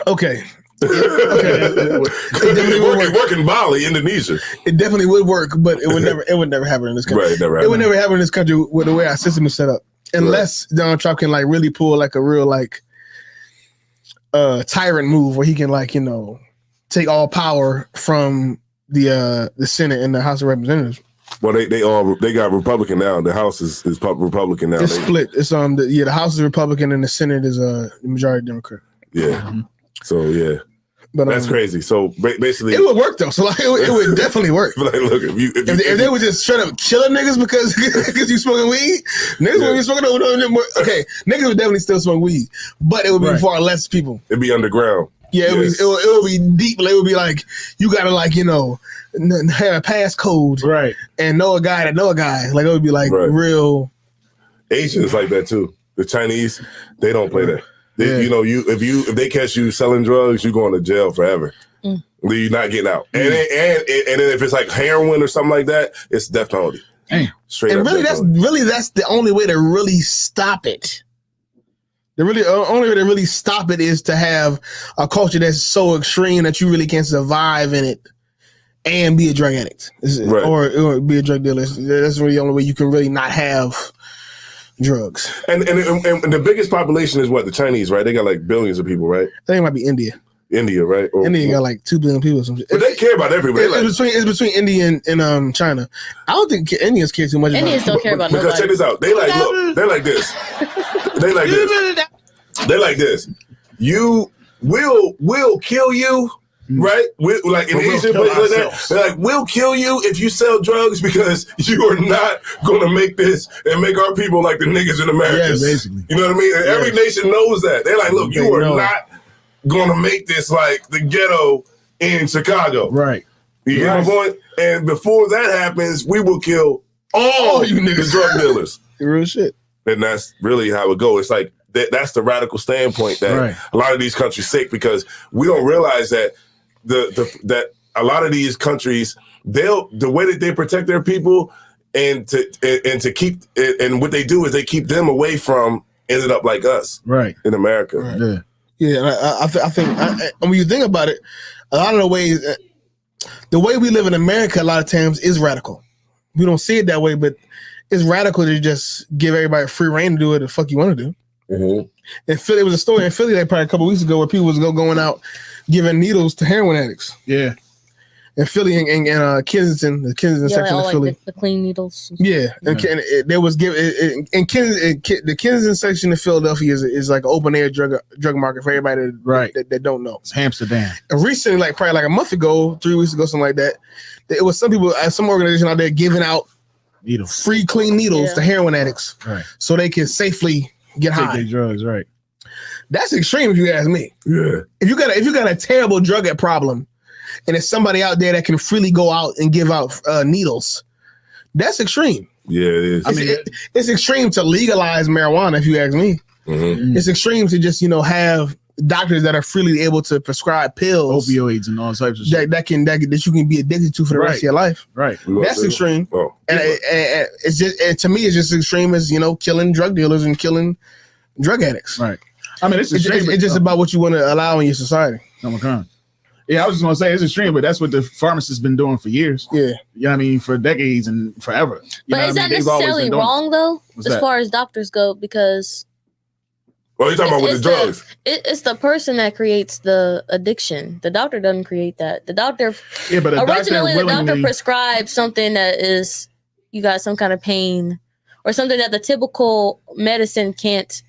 Okay. It work in Bali, Indonesia. It definitely would work, but it would never happen in this country. Right, it would never happen in this country with the way our system is set up. Unless Donald Trump can like really pull like a real like tyrant move where he can take all power from the Senate and the House of Representatives. Well, they got Republican now. The House is Republican now. It's split. It's the House is Republican and the Senate is the majority Democrat. Yeah. So yeah. But That's crazy. So basically, it would work though. So like, it would definitely work. Like, look, if they were just straight up killing niggas because you smoking weed, niggas would be smoking. Okay, niggas would definitely still smoke weed, but it would be far less people. It'd be underground. Yeah, it would be deep. Like, it would be like you gotta like have a passcode, right, and know a guy that know a guy. Like it would be like real. Asians like that too. The Chinese, they don't play that. They, if they catch you selling drugs, you going to jail forever. You're not getting out. And then if it's like heroin or something like that, it's death penalty. Straight and up. Really, that's the only way to really stop it. The only way to really stop it is to have a culture that's so extreme that you really can't survive in it and be a drug addict, or be a drug dealer. That's really the only way you can really not have drugs. And the biggest population is what? The Chinese, right? They got like billions of people, right? I think it might be India. India, right? India got like 2 billion people. Or something. But they care about everybody. It's between India and China. I don't think Indians care too much. Indians don't care about because nobody. check this out. They like look. They're like this. They like this. They like this. We'll kill you. Right? Like in Asian places like that, they're like, we'll kill you if you sell drugs because you are not going to make this and make our people like the niggas in America. Yeah, basically. You know what I mean? And every nation knows that. They're like, look, you are not going to make this like the ghetto in Chicago. Right. You get my point? And before that happens, we will kill all you niggas drug dealers. Real shit. And that's really how it goes. It's like, that's the radical standpoint that a lot of these countries take, because we don't realize that that a lot of these countries, the way that they protect their people and to keep and what they do is they keep them away from ended up like us, right, in America. Right. Yeah, I think when you think about it, a lot of the ways, the way we live in America, a lot of times is radical. We don't see it that way, but it's radical to just give everybody free reign to do what the fuck you want to do. Mm-hmm. In Philly, there was a story in Philly like probably a couple weeks ago where people was going out giving needles to heroin addicts. Yeah. In Philly and Kensington, the Kensington section of Philly. Like the clean needles. Yeah. And there was the Kensington section of Philadelphia is like an open air drug market for everybody that don't know. It's Amsterdam. And recently, like probably like a month ago, 3 weeks ago, something like that, it was some people, some organization out there giving out free clean needles to heroin addicts, so they can safely get high. Take their drugs, right? That's extreme, if you ask me. Yeah. If you got a terrible drug problem, and there's somebody out there that can freely go out and give out needles, that's extreme. Yeah, it is. It's extreme to legalize marijuana, if you ask me. Mm-hmm. It's extreme to just have doctors that are freely able to prescribe pills, opioids, and all types of shit that you can be addicted to for the rest of your life. Right. That's extreme. Oh. And it's just, and to me, it's just extreme as killing drug dealers and killing drug addicts. Right. I mean, it's just about what you want to allow in your society. Oh my God. Yeah, I was just gonna say it's extreme, but that's what the pharmacists been doing for years. Yeah. You know what I mean? For decades and forever. But is that necessarily wrong though? As far as doctors go, because well, you're talking about with the drugs. It's the person that creates the addiction. The doctor doesn't create that. The doctor but originally the doctor prescribes something that is you got some kind of pain or something that the typical medicine can't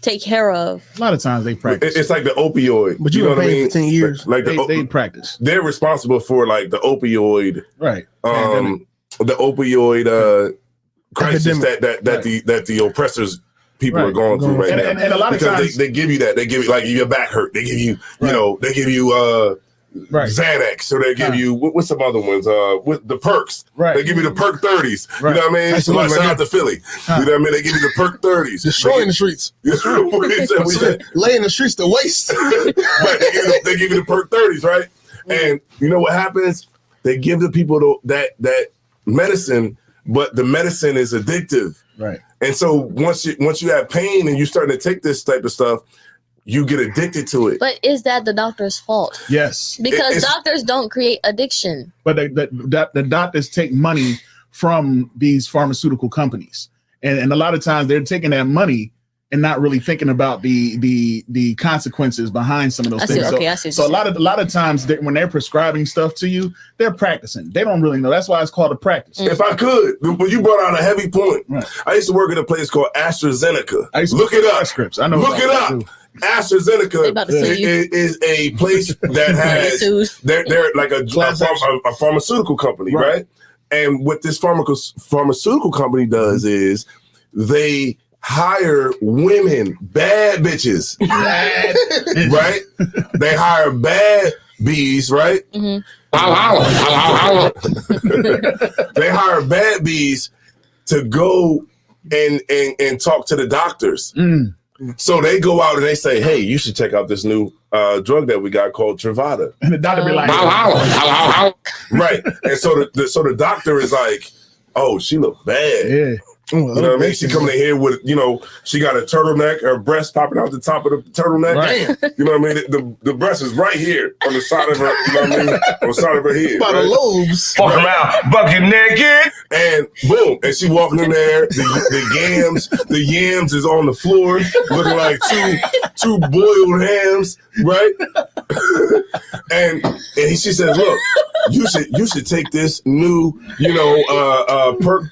take care of. A lot of times they practice. It's like the opioid. But you know what I mean? For 10 years. Like they practice. They're responsible for like the opioid. Right. The opioid crisis that the oppressors people are going through right now. And a lot of times they give you that. They give you like your back hurt. They give you, they give you Xanax, or they give you what's some other ones? With the perks, They give you the perk 30s. You know what I mean? That's Shout out to Philly. You know what I mean? They give you the perk 30s. Destroying the streets. Laying the streets to waste. Right? They give you the perk 30s, right? And you know what happens? They give the people that medicine, but the medicine is addictive. Right. And so once you have pain and you starting to take this type of stuff, you get addicted to it. But is that the doctor's fault? Yes. Because doctors don't create addiction. But the doctors take money from these pharmaceutical companies. And a lot of times they're taking that money and not really thinking about the consequences behind some of those things. I see. So a lot of times when they're prescribing stuff to you, they're practicing. They don't really know. That's why it's called a practice. If I could, but you brought out a heavy point. Right. I used to work at a place called AstraZeneca. I used to look it up. Scripts. I know. Look it up. They about to sue AstraZeneca you. is a place that has they're like a pharmaceutical company, right? And what this pharmaceutical company does is they hire women, bad bitches, right? They hire bad bees, right? Mm-hmm. They hire bad bees to go and talk to the doctors. So they go out and they say, "Hey, you should check out this new drug that we got called Truvada." And the doctor be like, right. And so the doctor is like, "Oh, she look bad." Yeah. You know what I mean? She coming in here with, she got a turtleneck, her breast popping out the top of the turtleneck. Right. You know what I mean? The breast is right here on the side of her, you know what I mean? On the side of her head. By the lobes. Fuck around, bucket naked. And boom, and she walking in there, the yams is on the floor, looking like two boiled hams, right? and she says, "Look, you should take this new,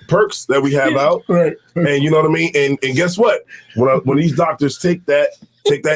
perks that we have out." Right. And you know what I mean? And guess what? When these doctors take that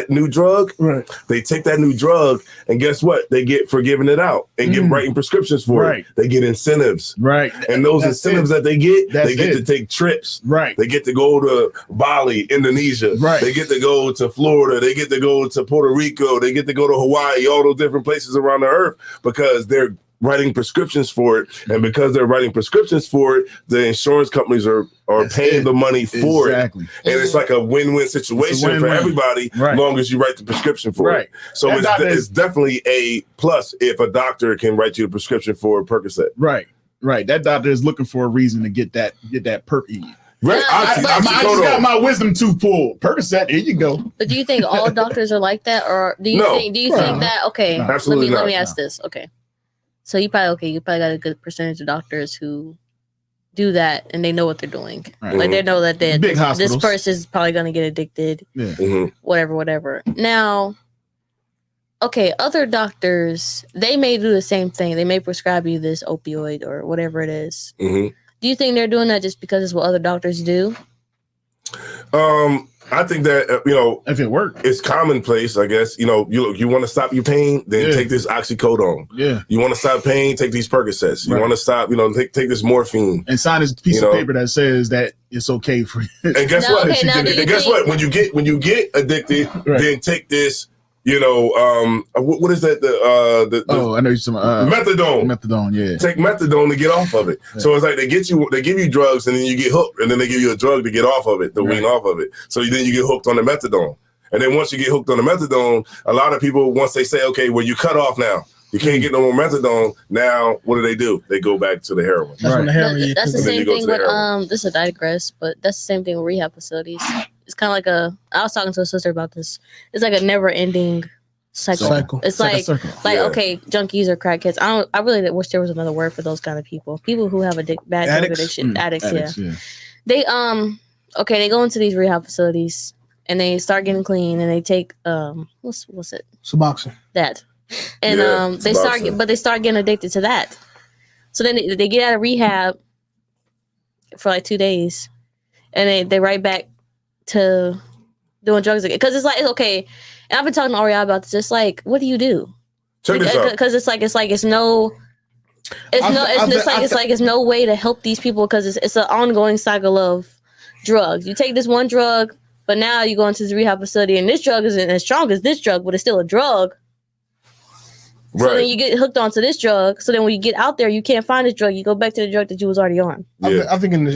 new drug, right? They take that new drug, and guess what? They get for giving it out and get writing prescriptions for it. They get incentives. Right. And those incentives that they get, they get to take trips. Right. They get to go to Bali, Indonesia. Right. They get to go to Florida. They get to go to Puerto Rico. They get to go to Hawaii, all those different places around the earth because they're writing prescriptions for it, and because they're writing prescriptions for it, the insurance companies are paying the money for it, and it's like a win-win situation for everybody, as long as you write the prescription for it. So it's definitely a plus if a doctor can write you a prescription for a Percocet. Right. That doctor is looking for a reason to get that perk in you. Right. I just got my wisdom tooth pulled. Percocet, here you go. But do you think all doctors are like that, or do you think that? Okay, absolutely let me ask this. Okay. So you probably got a good percentage of doctors who do that and they know what they're doing. Right. Like they know that this person is probably going to get addicted, whatever. Now, okay, other doctors, they may do the same thing. They may prescribe you this opioid or whatever it is. Do you think they're doing that just because it's what other doctors do? I think that if it works, it's commonplace. I guess you want to stop your pain, then take this oxycodone. Yeah. You want to stop pain, take these Percocets. You want to stop, take this morphine and sign this piece of paper that says that it's okay for you. And guess what? And guess what? When you get addicted, then take this. What is that? I know you're talking about methadone. Methadone, yeah. Take methadone to get off of it. Yeah. So it's like they give you drugs and then you get hooked, and then they give you a drug to get off of it, to wean off of it. So then you get hooked on the methadone. And then once you get hooked on the methadone, a lot of people, once they say, okay, well, you cut off now. You can't get no more methadone. Now, what do? They go back to the heroin. That's the same thing with this is a digress, but that's the same thing with rehab facilities. It's kind of like I was talking to a sister about this. It's like a never-ending cycle. It's like okay, junkies or crackheads. I really wish there was another word for those kind of people. People who have bad drug addiction, addicts. Yeah. They they go into these rehab facilities and they start getting clean and they take what's it? Suboxone. That. And they start getting addicted to that. So then they get out of rehab for like 2 days, and they right back to doing drugs again. Because it's like it's okay. And I've been talking to Ariel about this. It's like, what do you do? Check this out. Because it's no way to help these people because it's an ongoing cycle of drugs. You take this one drug, but now you go into the rehab facility, and this drug isn't as strong as this drug, but it's still a drug. So then you get hooked onto this drug. So then when you get out there, you can't find this drug. You go back to the drug that you was already on. Yeah. I think in the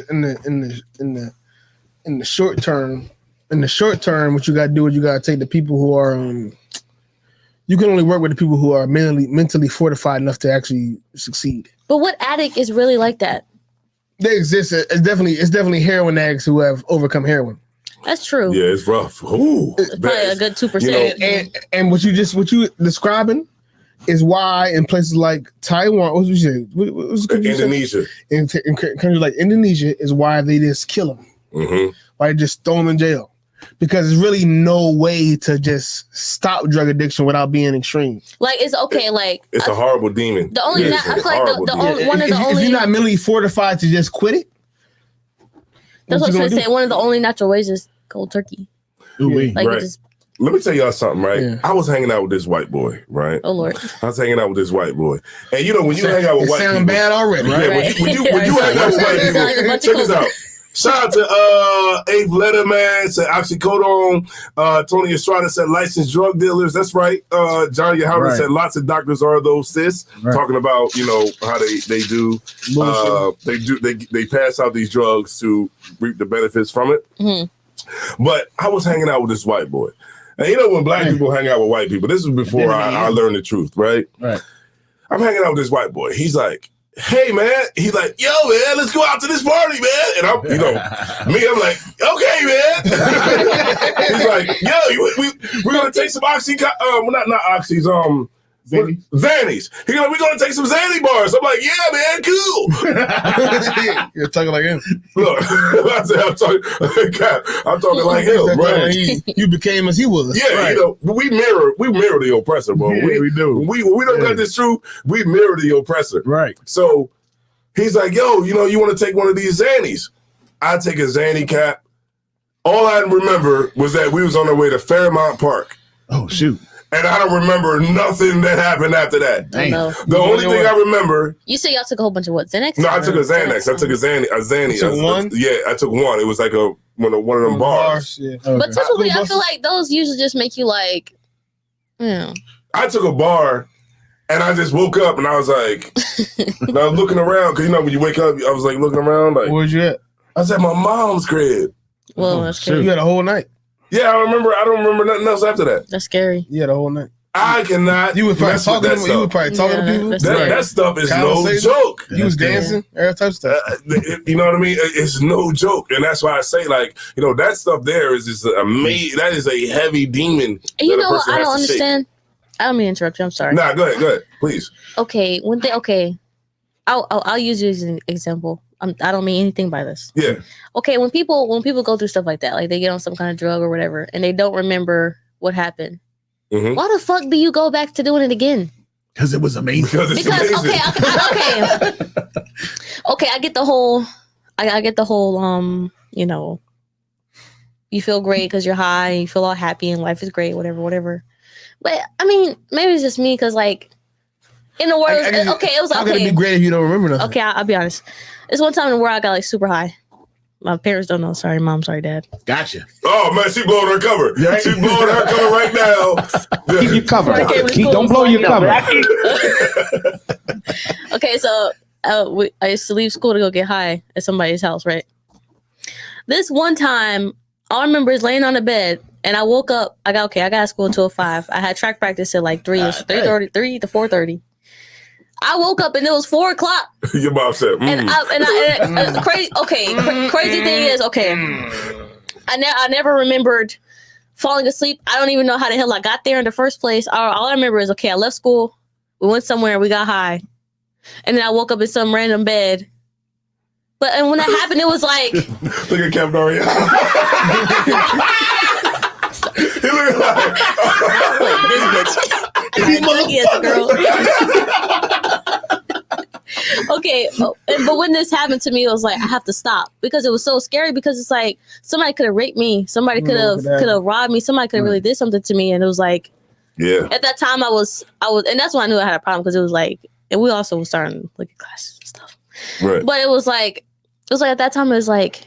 short term, what you got to do is you got to take the people who are. You can only work with the people who are mentally fortified enough to actually succeed. But what addict is really like that? They exist. It's definitely heroin addicts who have overcome heroin. That's true. Yeah, it's rough. Ooh, it's probably a good 2%. And what you describing is why in places like Taiwan, what was you say? Indonesia. In countries like Indonesia is why they just kill them. Why they just throw them in jail. Because there's really no way to just stop drug addiction without being extreme. Like it's okay. Like it's a horrible demon. The only I feel like one of the only. If you're not mentally fortified to just quit it. That's what I was saying. One of the only natural ways is cold turkey. Ooh, like just let me tell y'all something, right? Yeah. I was hanging out with this white boy, right? Oh Lord. I was hanging out with this white boy, and you know when you hang out with white people, bad already, right? Right. When you hang out with white people, Like a bunch check of this out. Shout out to Abe Letterman, said oxycodone. Tony Estrada said licensed drug dealers. That's right. Johnny Howard said lots of doctors are those sis. Talking about how they do they pass out these drugs to reap the benefits from it. Mm-hmm. But I was hanging out with this white boy, and when black people hang out with white people, this was before I learned the truth, right? Right. I'm hanging out with this white boy. He's like, hey man, he's like, yo man, let's go out to this party, man. And I'm like, okay, man. He's like, yo, we're gonna take some not oxys, Xannies. He's like, we're gonna take some Xanny bars. I'm like, yeah, man, cool. You're talking like him. Look, I'm talking like him, bro. You became as he was. Yeah, right. we mirror the oppressor, bro. Yeah, we do. We don't got this truth. We mirror the oppressor. Right. So he's like, yo, you want to take one of these Xannies? I take a Xanny cap. All I remember was that we was on our way to Fairmount Park. Oh, shoot. And I don't remember nothing that happened after that. No. The only thing I remember. You said y'all took a whole bunch of what? Xanax? No, I took a Xanax. I took a Xanny. You took one? Yeah, I took one. It was like one of them bars. Yeah. Okay. But typically, I feel like those usually just make you like, I took a bar, and I just woke up, and I was like, and I was looking around because when you wake up, I was like looking around, like, where's you at? I was at my mom's crib. Well, that's scary. You had a whole night. Yeah, I don't remember nothing else after that. That's scary. You had a whole night. I cannot. You was probably mess with talking that to stuff. you were probably talking to people. That stuff is no joke. You was dancing, every type of stuff. You know what I mean? It's no joke, and that's why I say, like, that stuff there is just amazing. That is a heavy demon. And you know what? I don't understand. I don't mean to interrupt you. I'm sorry. Nah, go ahead, please. Okay, I'll use you as an example. I don't mean anything by this. Yeah. Okay, when people go through stuff like that, like they get on some kind of drug or whatever, and they don't remember what happened. Mm-hmm. Why the fuck do you go back to doing it again? Because it was amazing. Because okay, I get the whole. I get the whole. You feel great because you're high. You feel all happy and life is great. Whatever. But I mean, maybe it's just me because like. In the world, it was how okay. How can it be great if you don't remember nothing? Okay, I'll be honest. It's one time in the world I got like super high. My parents don't know. Sorry, mom. Sorry, dad. Gotcha. Oh man, she blowing her cover. Yeah. She's blowing her cover right now. Keep your cover. Don't blow your cover. Okay, so I used to leave school to go get high at somebody's house, right? This one time, all I remember is laying on the bed, and I woke up. I got school until 5. I had track practice at like 3 to 4:30. I woke up and it was 4 o'clock. Your mom said, crazy thing is, I never remembered falling asleep. I don't even know how the hell I got there in the first place. All I remember is, I left school, we went somewhere, we got high, and then I woke up in some random bed. And when that happened, it was like, look at Captain Ariel. He looked like this bitch. Okay, but when this happened to me, it was like I have to stop because it was so scary. Because it's like somebody could have raped me, somebody could have robbed me, somebody could have really did something to me, and it was like, At that time, I was, and that's when I knew I had a problem because it was like, and we also were starting to look at classes and stuff. Right. But it was like at that time, it was like,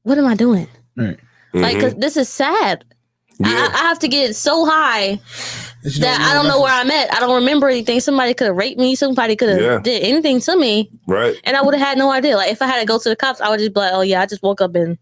what am I doing? Right. Like, because this is sad. Yeah. I have to get so high that I don't know where I'm at. I don't remember anything. Somebody could have raped me. Somebody could have did anything to me. Right. And I would have had no idea. Like, if I had to go to the cops, I would just be like, oh, yeah, I just woke up and.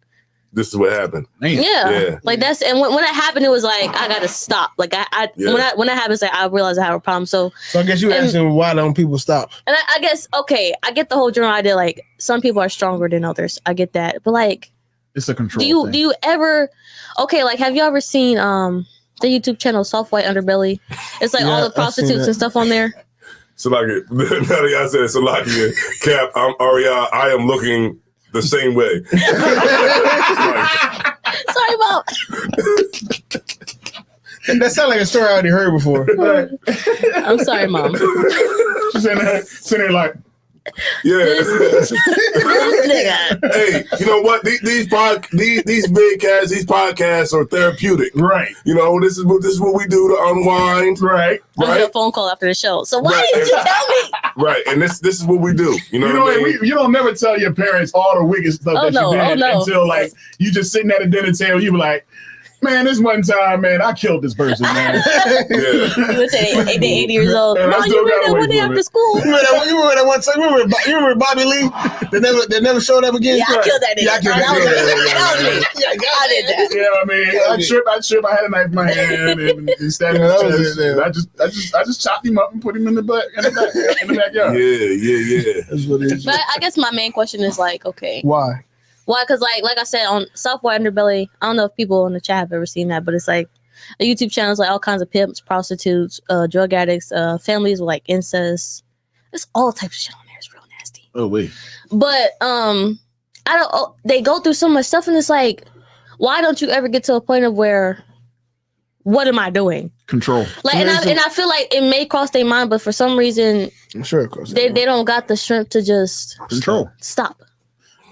This is what happened. Yeah. Like, that's, and when that happened, it was like, I got to stop. Like, when that happens, like, I realized I have a problem. So I guess you asking why don't people stop? And I guess, I get the whole general idea. Like, some people are stronger than others. I get that. But, like, it's a control. Do you ever, like, have you ever seen the YouTube channel Soft White Underbelly? It's like all the prostitutes and stuff on there. Salakia, now that y'all said Salakia, Cap, I'm Ariel, I am looking the same way. Sorry, Mom. That sounds like a story I already heard before. I'm sorry, Mom. She's sitting there like, Yeah. This nigga. Hey, you know what? These vidcasts, these podcasts are therapeutic. Right. You know, this is what we do to unwind. Right. I get a phone call after the show. So why didn't you tell me? Right. And this is what we do. You know what I mean? You don't never tell your parents all the wicked stuff that you did until like you just sitting at a dinner table. You be like, man, this one time, man, I killed this person, man. You would say they 80 years old. And No, you remember that one day after school? You remember that one time? You remember Bobby Lee? They never showed up again? Yeah, I killed that nigga. Yeah, I killed That was me. I did that. Yeah, I mean, I tripped. I had a knife in my hand and stabbed him. I just chopped him up and put him in the backyard. Yeah. That's what it is. But I guess my main question is like, okay. Why? Why? Because like I said, on Southwide Underbelly, I don't know if people in the chat have ever seen that, but it's like a YouTube channel. It's like all kinds of pimps, prostitutes, drug addicts, families with like incest. There's all types of shit on there. It's real nasty. Oh wait. But they go through so much stuff, and it's like, why don't you ever get to a point of where, what am I doing? Control. Like, and I feel like it may cross their mind, but for some reason, I'm sure it crosses. They don't got the strength to just stop.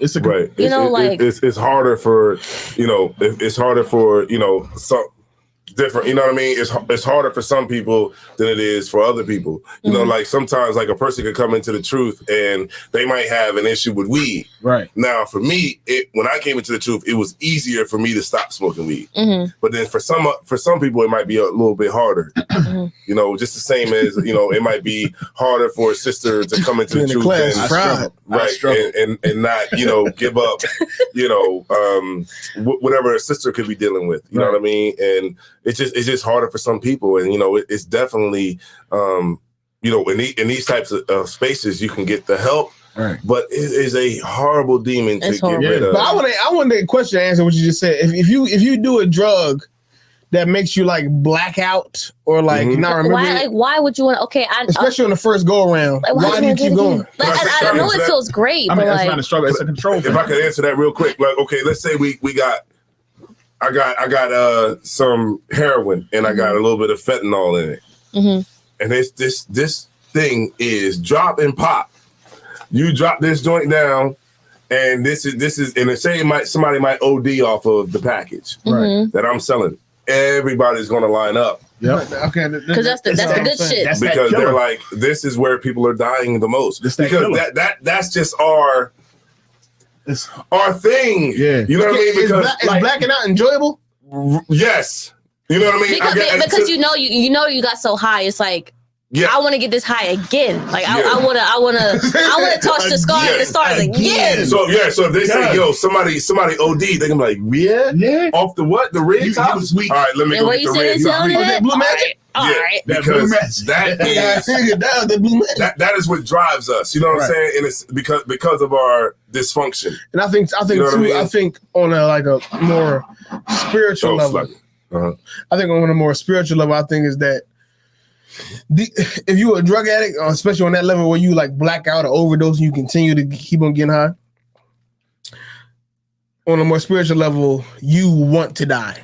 It's right. It's it's harder for it's harder for some different. You know what I mean? It's harder for some people than it is for other people. You know, like sometimes like a person could come into the truth and they might have an issue with weed. Right. Now for me, when I came into the truth, it was easier for me to stop smoking weed. But then for some people, it might be a little bit harder. You know, just the same as it might be harder for a sister to come into the truth and not give up whatever a sister could be dealing with. You know what I mean? And it's just harder for some people, and it's definitely in these types of spaces you can get the help. Right. But it is a horrible demon to get rid of. But I want the question to answer what you just said. If you do a drug that makes you like black out or like not remember, why would you want? Okay, especially on the first go around. Like, why do you keep going? Like, I know it feels great, but that's not a struggle. It's a control. If I could answer that real quick, like okay, let's say I got some heroin and I got a little bit of fentanyl in it, and this thing is drop and pop. You drop this joint down, and this is and somebody might OD off of the package that I'm selling. Everybody's gonna line up. Yep. Okay. Because that's the good shit. Because they're like, this is where people are dying the most. Because that's just our thing. Yeah. You know what I mean? Because is blacking out enjoyable? Yes. You know what I mean? Because you got so high, it's like, yeah. I want to get this high again. Like I want to touch the stars again. So if they say, yo, somebody OD, they can be like, yeah, off the what? The red top? All right, let me go get the red top. Blue magic? All right. Because that is what drives us. You know what I'm saying? And it's because of our dysfunction. And I think I think on a more spiritual level. I think on a more spiritual level, I think is that if you're a drug addict, especially on that level where you like black out or overdose and you continue to keep on getting high, on a more spiritual level, you want to die.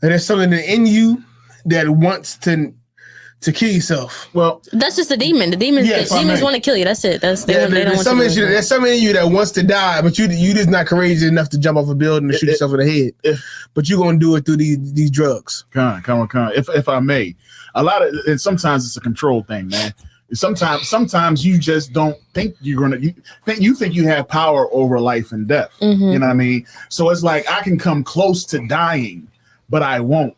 And there's something in you that wants to kill yourself. Well, that's just a demon. The demons want to kill you. That's it. There's something in you that wants to die, but you just not courageous enough to jump off a building and shoot yourself in the head. But you're gonna do it through these drugs. Come on. If I may, and sometimes it's a control thing, man. Sometimes you just don't think you think you have power over life and death. You know what I mean? So it's like I can come close to dying, but I won't.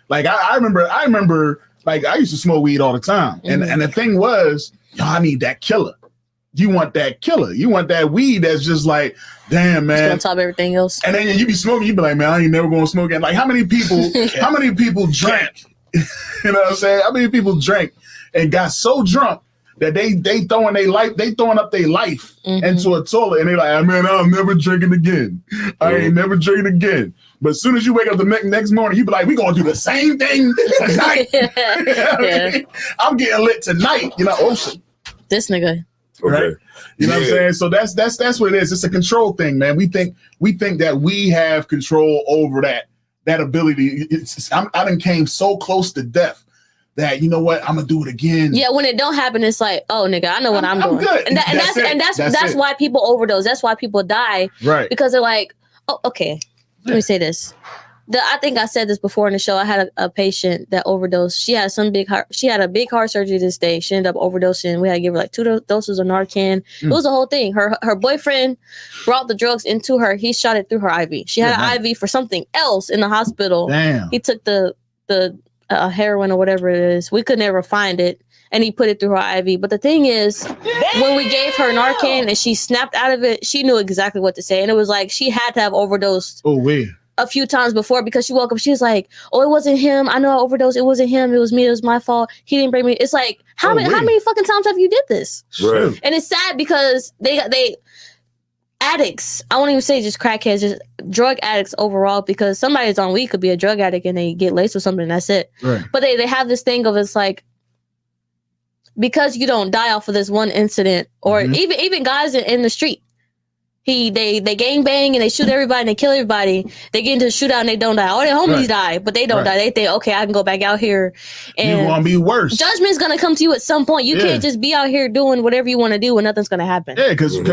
Like I remember. Like I used to smoke weed all the time, and the thing was, I need that killer. You want that killer. You want that weed that's just like, damn, man. It's on top of everything else. And then you be smoking, you be like, man, I ain't never gonna smoke again. Like how many people drank? You know what I'm saying? How many people drank and got so drunk that they throwing up their life into a toilet, and they like, man, I'm never drinking again. I ain't never drinking again. But as soon as you wake up the next morning, you be like, we gonna do the same thing tonight. I'm getting lit tonight. Ocean. This nigga. Right? You know what I'm saying? So that's what it is. It's a control thing, man. We think that we have control over that ability. I done came so close to death that, you know what, I'm gonna do it again. Yeah, when it don't happen, it's like, oh nigga, I know what I'm doing. Good. And that's why people overdose. That's why people die. Right. Because they're like, oh, okay. Let me say this. I think I said this before in the show. I had a patient that overdosed. She had a big heart surgery this day. She ended up overdosing. We had to give her like 2 doses of Narcan. It was a whole thing. Her boyfriend brought the drugs into her. He shot it through her IV. She had an IV for something else in the hospital. Damn. He took the heroin or whatever it is. We could never find it. And he put it through her IV. But the thing is, when we gave her Narcan and she snapped out of it, she knew exactly what to say. And it was like she had to have overdosed. Oh, weird. A few times before, because she woke up, she was like, "Oh, it wasn't him. I know I overdosed. It wasn't him. It was me. It was my fault. He didn't bring me." It's like, how many fucking times have you did this? Right. And it's sad because they addicts. I won't even say just crackheads, just drug addicts overall. Because somebody that's on weed could be a drug addict and they get laced with something. And that's it. Right. But they have this thing of it's like, because you don't die off of this one incident, or even guys in the street. They gang bang and they shoot everybody and they kill everybody. They get into a shootout and they don't die. All their homies die, but they don't die. They think, okay, I can go back out here and you're gonna be worse. Judgment's gonna come to you at some point. You can't just be out here doing whatever you want to do and nothing's gonna happen. Yeah, because you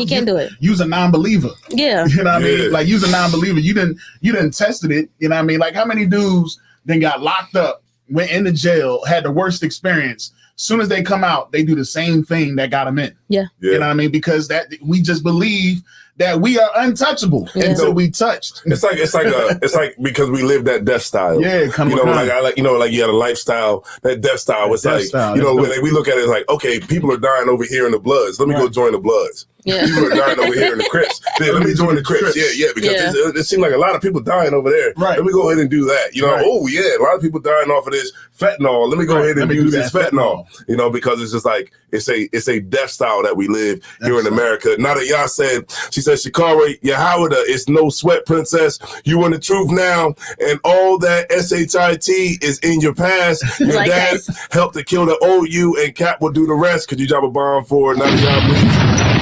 can't do it. Use a non-believer. Yeah. You know what I mean? Like use a non-believer. You didn't tested it. You know what I mean? Like how many dudes then got locked up, went into jail, had the worst experience. Soon as they come out, they do the same thing that got them in. Yeah. You know what I mean? Because that we just believe that we are untouchable until we touched. It's like because we live that death style. Yeah, like you had a lifestyle. That death style was like, when we look at it, it's like, okay, people are dying over here in the Bloods. Let me go join the Bloods. Yeah. People are dying over here in the Crips. Yeah, let me join the Crips. Yeah, because it seemed like a lot of people dying over there. Right. Let me go ahead and do that. A lot of people dying off of this fentanyl. Let me go ahead and use this fentanyl. Because it's just like it's a death style that we live here in America. Now that y'all said, she said, Shakari, Yahawada, it's no sweat, princess. You want the truth now, and all that SHIT is in your past. Your dad helped to kill the old you, and Cap will do the rest. Could you drop a bomb for none of y'all, please?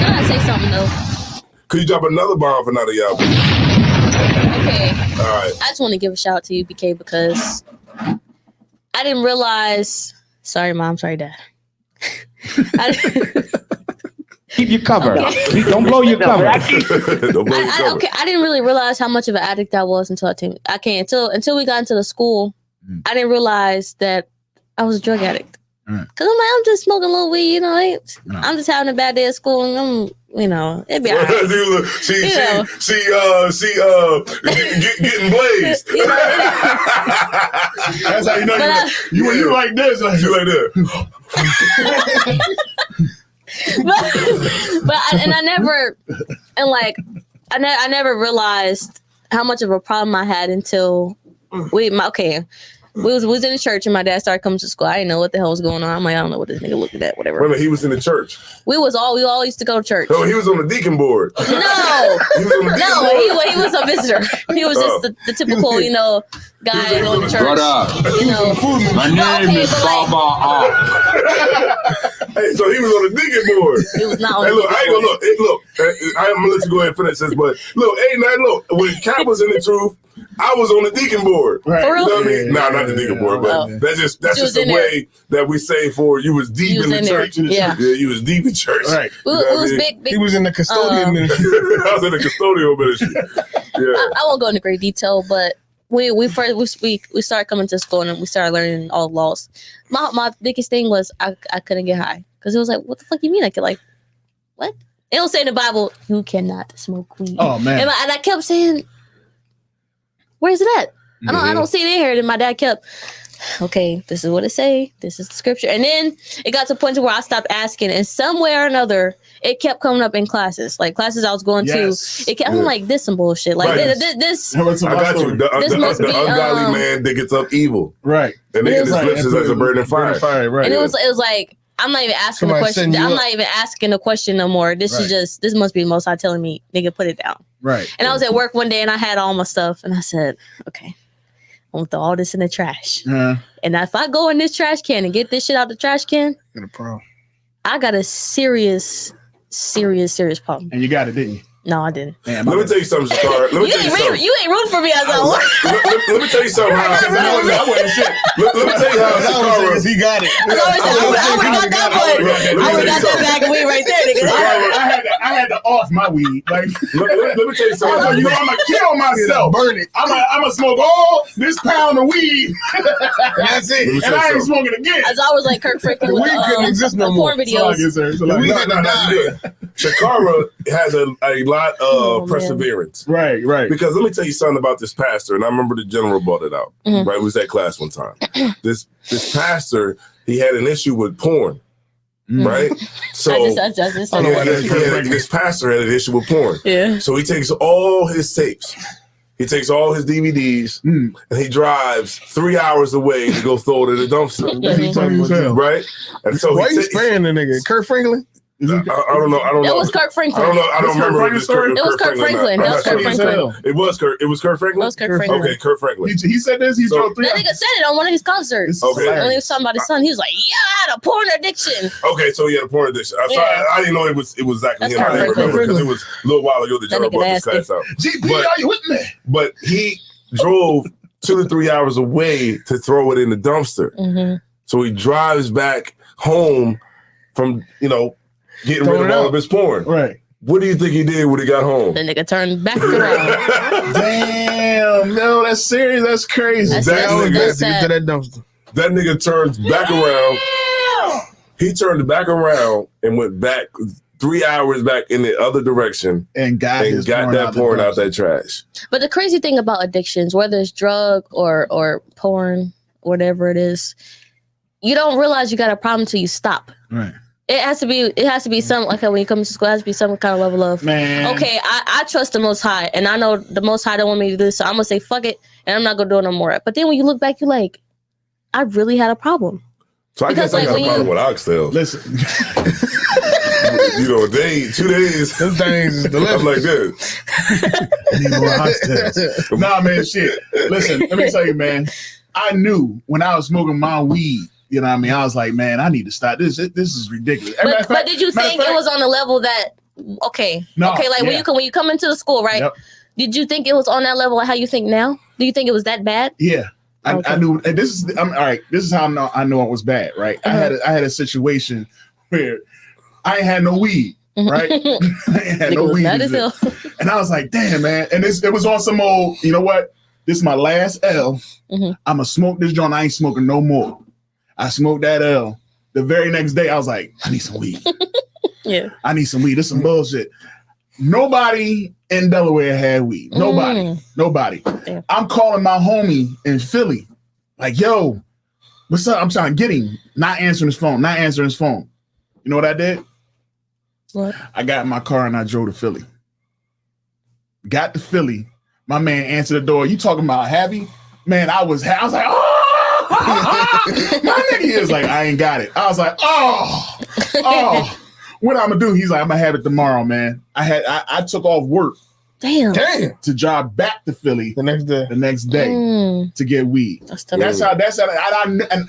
I gotta say something though. Could you drop another bomb for none of y'all, please? Okay. All right. I just want to give a shout out to you, BK, because I didn't realize. Sorry, Mom. Sorry, Dad. Keep your cover. Okay. Don't blow your cover. Okay, I didn't really realize how much of an addict I was until until we got into the school. I didn't realize that I was a drug addict. Cause I'm just smoking a little weed, I'm just having a bad day at school, and it'd be all right. She getting blazed. That's how you know you like this. You like that. I never realized how much of a problem I had until we was in the church and my dad started coming to school. I didn't know what the hell was going on. I'm like, I don't know what this nigga looking at, whatever. Wait a minute, he was in the church. We all used to go to church. No, he was on the deacon board. No, he was a visitor. He was just the typical, guy going to church. My name is Baba. Hey, so he was on the deacon board. He was not on the deacon board. I'm gonna let you go ahead and finish this, but look, when Cap was in the truth, I was on the deacon board. Right. For real? You know what I mean? Nah, not the deacon board, but that's just a way that we say for you was deep in the church. Yeah, you was deep in church. Right. It was big. He was in the custodian ministry. I was in the custodial ministry. Yeah. I won't go into great detail, but we started coming to school and we started learning all the laws. My biggest thing was I couldn't get high because it was like, what the fuck you mean I could what? It don't say in the Bible you cannot smoke weed. Oh man! And I kept saying, where's it at? I don't see it in here. And my dad kept, okay, this is what it say. This is the scripture. And then it got to a point to where I stopped asking, and some way or another, it kept coming up in classes. Like classes I was going to, it kept, I'm like, this some bullshit. Like this. I got you. The ungodly man diggets up evil. Right. And nigga just lifts it as a burning fire. Right. And it was like, I'm not even asking the question. I'm not even asking the question no more. This is just, this must be the Most High telling me, nigga, put it down. Right. And I was at work one day and I had all my stuff and I said, okay, I'm gonna throw all this in the trash. And if I go in this trash can and get this shit out the trash can, got a problem. I got a serious problem. And you got it, didn't you? No, I didn't. Let me tell you something, Shakara. Let me tell you something. You ain't rooting for me as always. Let me tell you something. Let me tell you how Shakara. He got it. I would have got that one. I would have got that bag of weed right there, nigga. I had to off my weed. Like, let me tell you something. You know, I'm gonna kill myself. Burn it. I'm gonna smoke all this pound of weed. That's it. And I ain't smoking again. As I was like Kirk Franklin with couldn't exist no more. porn videos. Shakara has a lot of perseverance. Right. Because let me tell you something about this pastor, and I remember the general brought it out. Right, we was at class one time. This pastor, he had an issue with porn. Right? So this pastor had an issue with porn. Yeah. So he takes all his tapes. He takes all his DVDs and he drives 3 hours away to go throw it in the dumpster. Right? And so why you spraying the nigga? Kirk Franklin? I don't know. That was Kirk Franklin. I don't remember. It was Kirk Franklin. That was Kirk Franklin. It was Kirk Franklin? That was Kirk Franklin. Okay, Kirk Franklin. He said this. He drove 3 That nigga said it on one of his concerts. Okay. When he was talking about his son, he was like, "Yeah, I had a porn addiction." Okay, so he had a porn addiction. I didn't know it was exactly him. I didn't remember because it was a little while ago that y'all brought this class out. GP, are you with me? But he drove 2 to 3 hours away to throw it in the dumpster. So he drives back home from, getting rid of all of his porn. Right. What do you think he did when he got home? The nigga turned back around. Damn, no, that's serious. That's crazy. That's That nigga turns back around. He turned back around and went back 3 hours back in the other direction and got that porn out that trash. But the crazy thing about addictions, whether it's drug or porn, whatever it is, you don't realize you got a problem until you stop. Right. It has to be something like when you come to school, it has to be some kind of level of, okay, I trust the Most High, and I know the Most High don't want me to do this, so I'm going to say, fuck it, and I'm not going to do it no more. But then when you look back, you're like, I really had a problem. So I guess I got a problem with oxtail. Listen. 2 days. Those things is delicious. I'm like this. Nah, man, shit. Listen, let me tell you, man. I knew when I was smoking my weed, you know what I mean? I was like, man, I need to stop. This is ridiculous. But did you think it was on the level that, when you come into the school, right? Yep. Did you think it was on that level like how you think now? Do you think it was that bad? Yeah. I knew, and all right, this is how I know it was bad, right? I had a situation where I ain't had no weed, right? I ain't had no weed. And I was like, damn, man. And it was on some old, you know what? This is my last L. I'm going to smoke this joint. I ain't smoking no more. I smoked that L. The very next day, I was like, I need some weed. I need some weed. This is some bullshit. Nobody in Delaware had weed. Nobody. Damn. I'm calling my homie in Philly. Like, yo, what's up? I'm trying to get him. Not answering his phone. You know what I did? What? I got in my car and I drove to Philly. Got to Philly. My man answered the door. You talking about happy? Man, I was like, oh! My nigga is like, I ain't got it. I was like, oh, what I'm gonna do? He's like, I'm gonna have it tomorrow, man. I took off work. Damn. To drive back to Philly the next day to get weed. That's how. And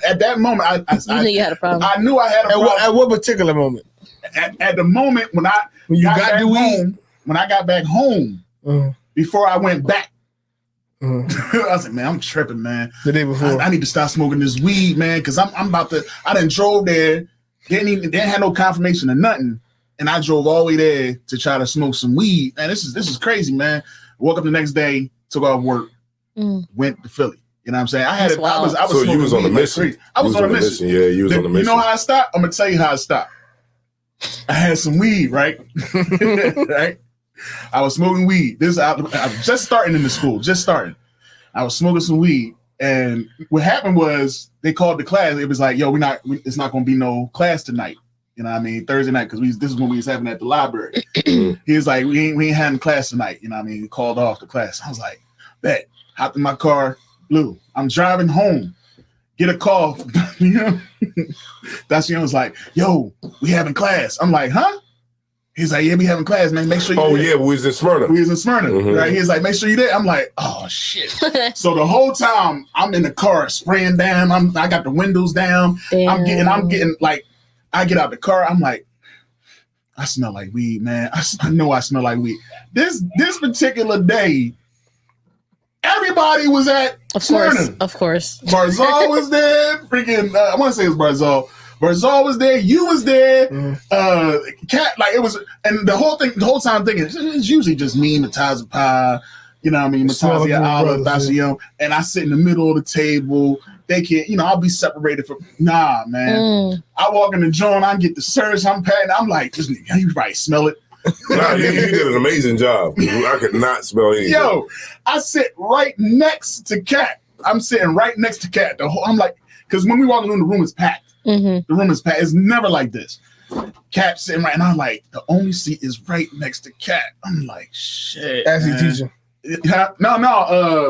at that moment, I knew you had a problem. I knew I had a problem. At what particular moment? At the moment when I got back home, before I went back. I was like, man, I'm tripping, man. The day before, I need to stop smoking this weed, man, because I'm about to. I done drove there, didn't have no confirmation of nothing, and I drove all the way there to try to smoke some weed. And this is crazy, man. Woke up the next day, took off work, went to Philly. You know what I'm saying? I was. So you was on a mission. I was on a mission. Yeah, you was on a mission. You know how I stopped? I'm gonna tell you how I stopped. I had some weed, right? Right. I was smoking weed. I was just starting in the school, I was smoking some weed, and what happened was they called the class. It was like, yo, it's not going to be no class tonight. You know what I mean? Thursday night, because this is when we was having at the library. He was like, we ain't having class tonight. You know what I mean? He called off the class. I was like, bet. Hopped in my car, Blue. I'm driving home. Get a call. That's when I was like, yo, we having class. I'm like, huh? He's like, yeah, we having class, man. Make sure you there. Yeah, we was in Smyrna. Right? He's like, make sure you there. I'm like, oh shit. So the whole time I'm in the car spraying down. I got the windows down. Damn. I'm getting like, I get out the car. I'm like, I smell like weed, man. I know I smell like weed. This particular day, everybody was at Smyrna. Of course. Barzal was there. Freaking, I want to say it was Barzal. Barzal was there. You was there. Cat, like it was, and the whole time thinking it's usually just me, Mataza Pie, you know what I mean, Matazia Ala, Basio, and I sit in the middle of the table. They can't, I'll be separated from. Nah, man. I walk in the joint, I get the search, I'm patting. I'm like, this nigga, you probably smell it. Nah, you did an amazing job. I could not smell anything. Yo, I sit right next to Cat. I'm sitting right next to Cat. I'm like, because when we walk in the room is packed. The room is packed. It's never like this. Cat sitting right, and I'm like, the only seat is right next to Cat. I'm like, shit. As he teaching. No.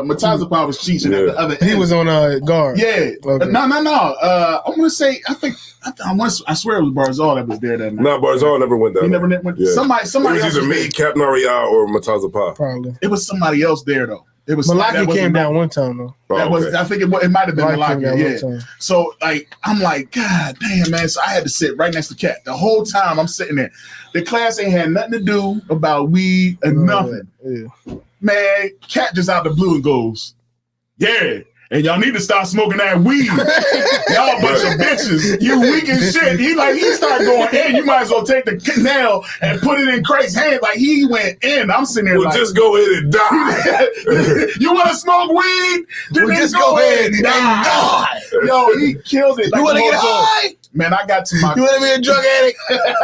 Matazapa was teaching at the other end. He was on guard. Yeah. Okay. No. I want to say, I swear it was Barzal that was there that night. No, Barzal never went down. He never went. Yeah. Somebody it was either me, Captain Ariel, or Matazapa. Probably. It was somebody else there though. It was Malaki came down one time though. I think it might have been Malaki. Yeah. So I'm like, God damn, man. So I had to sit right next to Cat the whole time. I'm sitting there. The class ain't had nothing to do about weed and nothing. Yeah. Man, Cat just out the blue and goes, yeah. And y'all need to start smoking that weed. Y'all a bunch of bitches. You weak as shit. He started going in. You might as well take the nail and put it in Craig's hand. Like he went in. I'm sitting there like, just go ahead and die. You want to smoke weed? Just go ahead and die. Yo, he killed it. You want to get high? Man, I got to my. You want to be a drug addict?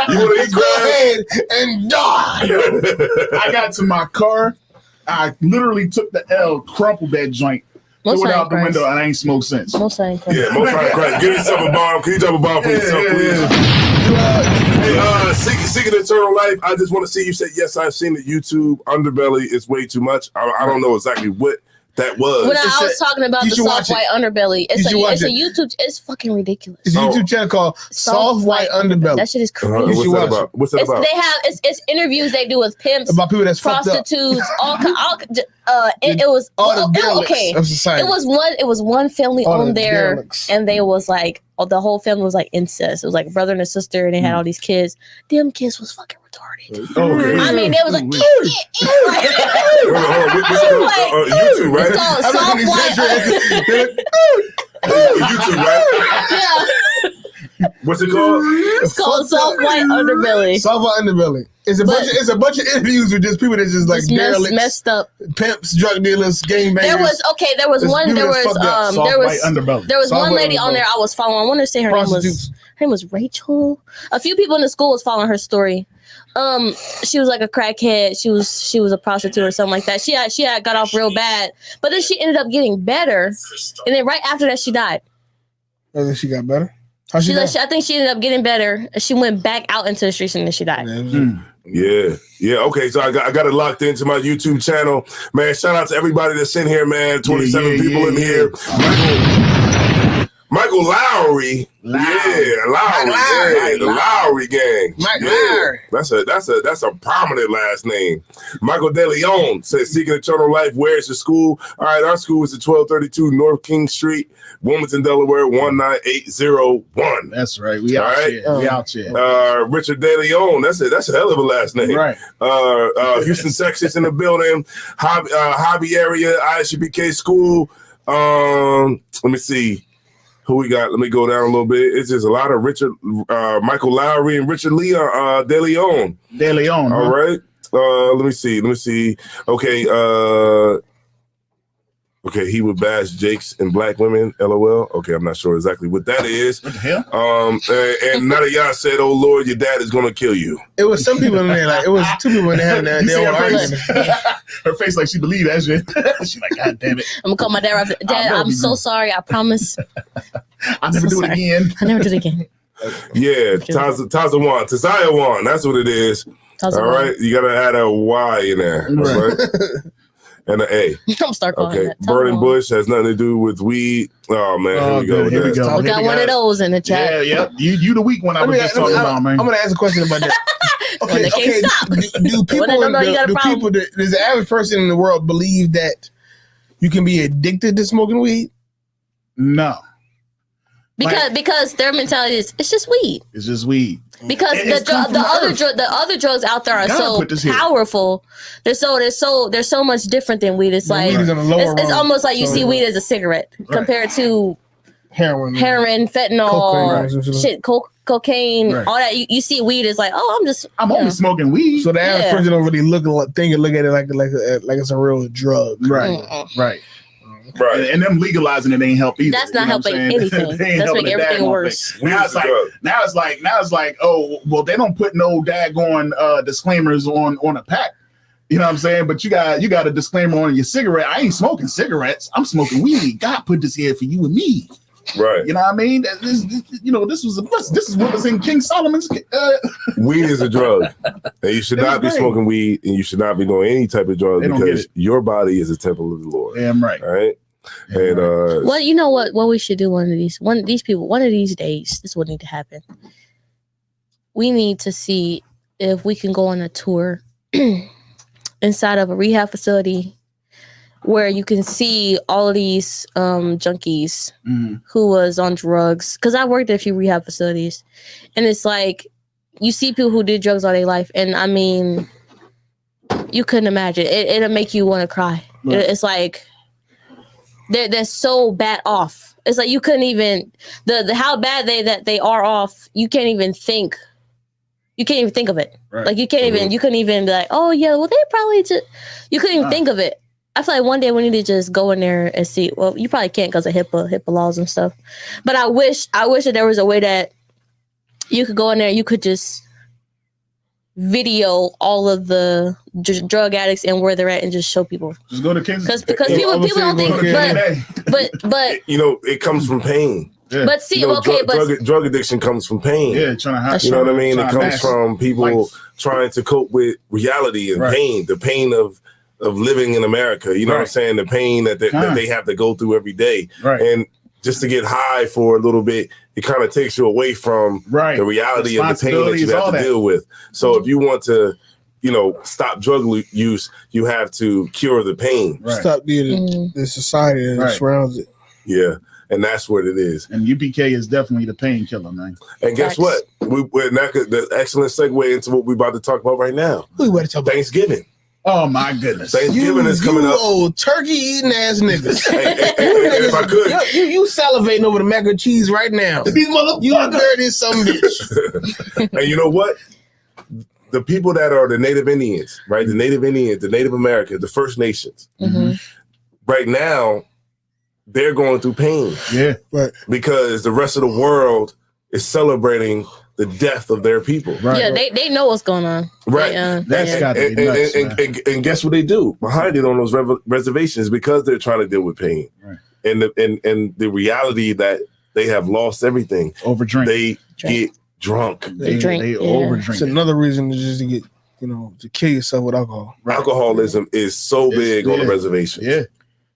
You want to eat go ahead and die. I got to my car. I literally took the L, crumpled that joint. Threw it out the window, and I ain't smoked since. Most ain't crack. Yeah, most ain't crack. Give yourself a bomb. Can you drop a bomb for yourself, please? Hey, Seeking Eternal Life, I just want to see you say, yes, I've seen it. YouTube, Underbelly is way too much. I don't know exactly what that was. When I was talking about the soft white underbelly, it's a YouTube. It's fucking ridiculous. It's a YouTube channel called Soft White Underbelly. That shit is crazy. What's that about? They have it's interviews they do with pimps, about people that's prostitutes, it was okay. It was one family on there, and they was like, the whole family was like incest. It was like brother and a sister, and they had all these kids. Them kids was fucking retarded. Okay. I mean, they was like, YouTube, right? It's called Soft White. YouTube, right? Yeah. What's it called? It's called Soft White Underbelly. Soft White Underbelly. It's a bunch of interviews with just people that's just like derelicts, messed up, pimps, drug dealers, gangbangers. There was one lady on there I was following. I want to say her name was Rachel. A few people in the school was following her story. She was like a crackhead. She was a prostitute or something like that. She had got off real bad, but then she ended up getting better, and then right after that she died. And then she got better. I think she ended up getting better. She went back out into the streets and then she died. Yeah. Okay, so I got it locked into my YouTube channel, man. Shout out to everybody that's in here, man. 27 people in here. Michael Lowry. The Lowry gang. Lowry. That's a prominent last name. Michael De Leon says, Seeking Eternal Life, where's your school? All right, our school is at 1232 North King Street, Wilmington, Delaware, 19801. That's right. We out here. Richard De Leon. That's a hell of a last name. Right. Houston, Texas in the building. Hobby area, ISUPK school. Let me see. Who we got? Let me go down a little bit. It's just a lot of Michael Lowry and Richard Leon, De Leon. De Leon. All right. Let me see. Okay, he would bash Jakes and black women, LOL. Okay, I'm not sure exactly what that is. What the hell? And none of y'all said, oh, Lord, your dad is going to kill you. It was some people in there. Like, it was two people in there. Her face like she believed that shit. She's like, God damn it. I'm going to call my dad. Dad, I'm so sorry. I promise. I'll never do it again. I'll never do it again. Yeah, Tazawan. One. That's what it is. All right, you got to add a Y in there. Right. And an A. I'm start calling okay. Burning Bush has nothing to do with weed. Oh man, here we go. We got one of those in the chat. Yeah. You the weak one I was just talking about, man. I'm gonna ask a question about that. Okay. Do people, does the average person in the world believe that you can be addicted to smoking weed? No. Because their mentality is it's just weed. It's just weed. Because the other drugs out there are so powerful. They're so much different than weed. It's like it's almost like you see weed as a cigarette compared to heroin, fentanyl, cocaine, all that. You see weed is like, I'm only smoking weed. So the average person don't really look at it like it's a real drug. Right. Right. Right, and them legalizing it ain't help either. That's not helping anything. That's making everything worse. Now it's like, oh, well, they don't put no daggone disclaimers on a pack. You know what I'm saying? But you got a disclaimer on your cigarette. I ain't smoking cigarettes. I'm smoking weed. God put this here for you and me. Right. You know what I mean? This is what was in King Solomon's. Weed is a drug, and you should not be smoking weed, and you should not be doing any type of drug because your body is a temple of the Lord. Damn right. All right. And well, you know what we should do one of these days. This would need to happen. We need to see if we can go on a tour inside of a rehab facility where you can see all of these junkies who was on drugs. Because I worked at a few rehab facilities, and it's like you see people who did drugs all their life, and I mean, you couldn't imagine. It'll make you want to cry. Right. It's like they're so bad off. It's like you couldn't even the how bad they are off. You can't even think. You can't even think of it. Right. Like you couldn't even be like, oh yeah, well they probably just. You couldn't even think of it. I feel like one day we need to just go in there and see. Well, you probably can't because of HIPAA laws and stuff. But I wish that there was a way that you could go in there. You could just video all of the drug addicts and where they're at and just show people. Just go to Kansas because people don't think. But you know, it comes from pain. Yeah. But see, drug addiction comes from pain. Yeah, trying to hide. You know what I mean? It comes from people trying to cope with reality and pain. The pain of living in America. You know what I'm saying? The pain that they have to go through every day. Right. And just to get high for a little bit, it kind of takes you away from the reality of the pain that you have to deal with. So if you want to, stop drug use, you have to cure the pain. Right. Stop the society that surrounds it. Yeah. And that's what it is. And UPK is definitely the painkiller, man. And guess what? The excellent segue into what we're about to talk about right now. We about to talk about Thanksgiving. Oh my goodness! Thanksgiving is coming up. Old turkey eating ass niggas. and if I could, you salivating over the mac and cheese right now. These motherfuckers, you dirty some bitch. And you know what? The people that are the Native Indians, right? The Native Indians, the Native Americans, the First Nations. Mm-hmm. Right now, they're going through pain. Yeah, right. Because the rest of the world is celebrating the death of their people. Right. Yeah, they know what's going on. Right. That's got to be nuts, and guess what they do behind it on those reservations, because they're trying to deal with pain. Right. And the reality that they have lost everything. Overdrink. They get drunk. They overdrink. It's another reason to just get, to kill yourself with alcohol. Right. Alcoholism is so big on the reservations. Yeah.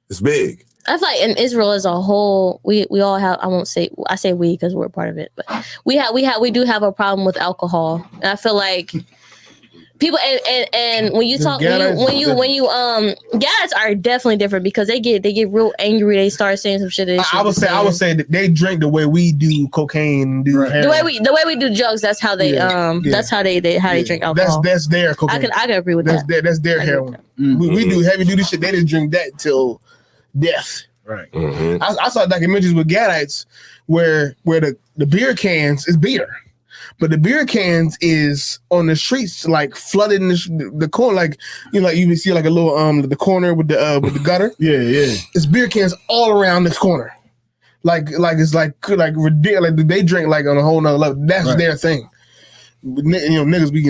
It's big. I feel like in Israel as a whole, we all have. I say we because we're part of it, but we do have a problem with alcohol, and I feel like people and when you talk when you Gadites are definitely different because they get real angry. They start saying some shit. I would say that they drink the way we do cocaine, the way we do drugs. That's how they that's how they drink alcohol. That's their cocaine. I can agree with that. That's their heroin. We do heavy duty shit. They just drink that till death. Right. Mm-hmm. I saw documentaries with Gadites where the beer cans is beer, but the beer cans is on the streets, like flooded in the corner, like you can see like a little the corner with the gutter. Yeah. It's beer cans all around this corner, like it's like ridiculous. Like they drink like on a whole nother level. That's their thing. Niggas be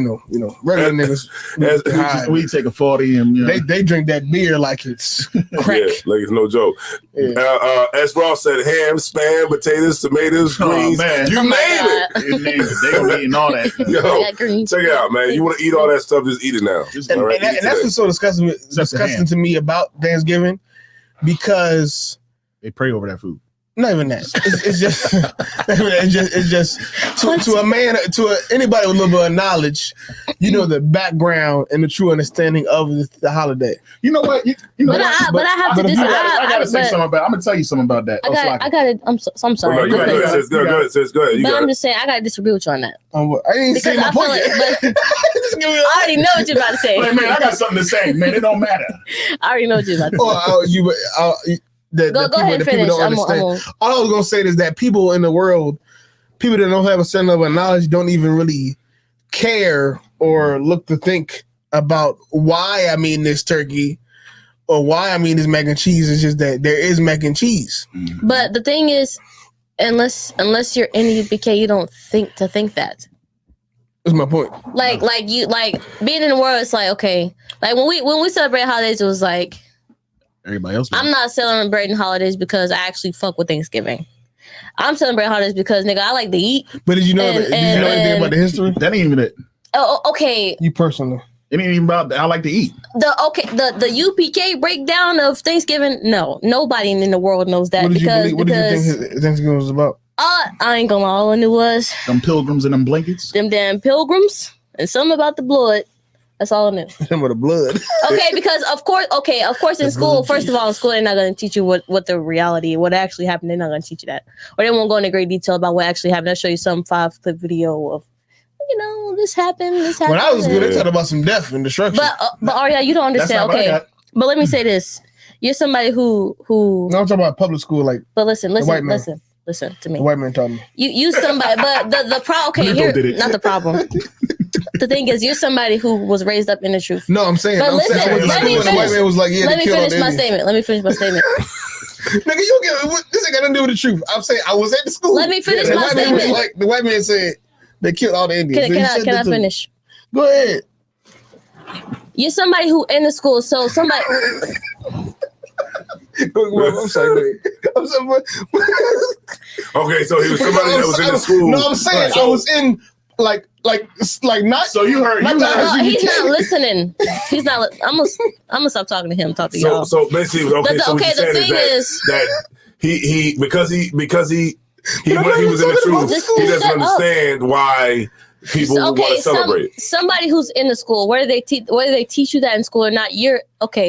regular niggas. We take a 40 and they drink that beer like it's crack. Yeah, like it's no joke. Yeah. As Ross said, ham, spam, potatoes, tomatoes, greens. Man. You name it. They gonna be eating all that. Yo, check it out, man. You want to eat all that stuff? Just eat it now. And that's what's so disgusting to me about Thanksgiving, because they pray over that food. Not even that. It's just to a man, anybody with a little bit of knowledge, you know the background and the true understanding of the holiday. You know what? I gotta say something about. I'm gonna tell you something about that. I'm sorry. Go ahead, sis. Go ahead. But I'm just saying, I gotta disagree with you on that. I didn't say my point. I already know what you're about to say. Like, man, I got something to say, man. It don't matter. I already know what you're about to say. Go ahead and finish. All I was gonna say is that people in the world, people that don't have a certain level of knowledge, don't even really care or look to think about why I'm eating this turkey or why I'm eating this mac and cheese. It's just that there is mac and cheese. But the thing is, unless you're in UPK, you don't think that. That's my point. Like being in the world, it's like, okay, like when we celebrate holidays, it was like. Everybody else. I'm not celebrating holidays because I actually fuck with Thanksgiving. I'm celebrating holidays because, nigga, I like to eat. But did you know anything about the history? That ain't even it. Oh, okay. You personally. It ain't even about I like to eat. The UPK breakdown of Thanksgiving, no. Nobody in the world knows that. What did you think Thanksgiving was about? I ain't gonna lie, all I knew was them pilgrims and them blankets. Them damn pilgrims and something about the blood. That's all I knew. Some of the blood. Okay, because of course in school, first of all, in school they're not going to teach you what the reality, what actually happened. They're not going to teach you that, or they won't go into great detail about what actually happened. They'll show you some 5-clip video of, this happened. When I was good, they talked about some death and destruction. But Aria, you don't understand. Okay, but let me say this: you're somebody who. No, I'm talking about public school, like. But listen to me. The white man taught me. You somebody, but the problem. Okay, here, not the problem. The thing is, you're somebody who was raised up in the truth. No, I'm saying. But listen, let me finish. White man was like, let me finish my statement. Nigga, you get this ain't got nothing to do with the truth. I'm saying I was at the school. Let me finish my statement. The white man said they killed all the Indians. Can I finish? Go ahead. You're somebody who in the school, so somebody. I'm sorry. Okay, so he was somebody that was in the school. No, I'm saying I was in like not. So you heard. No, he's not listening. He's not. I'm gonna stop talking to him. Talk to y'all. So basically, okay. So what the thing is that he because he was in the truth. He doesn't understand why people want to celebrate. Somebody who's in the school, whether they teach you that in school or not,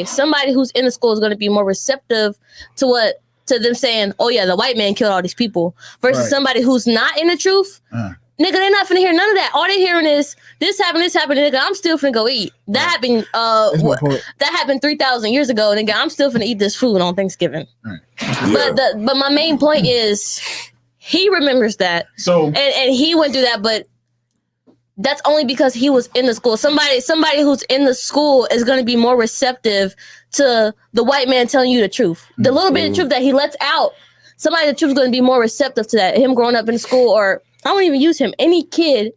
somebody who's in the school is going to be more receptive to them saying, oh yeah, the white man killed all these people, versus somebody who's not in the truth. Nigga, they're not finna hear none of that. All they're hearing is this happened, nigga. I'm still finna go eat. That happened. That happened 3,000 years ago, nigga. I'm still finna eat this food on Thanksgiving. But my main point is, he remembers that. So and he went through that, but that's only because he was in the school. Somebody who's in the school is going to be more receptive to the white man telling you the truth. The little bit of truth that he lets out. The truth is going to be more receptive to that. Him growing up in school, or I won't even use him. Anybody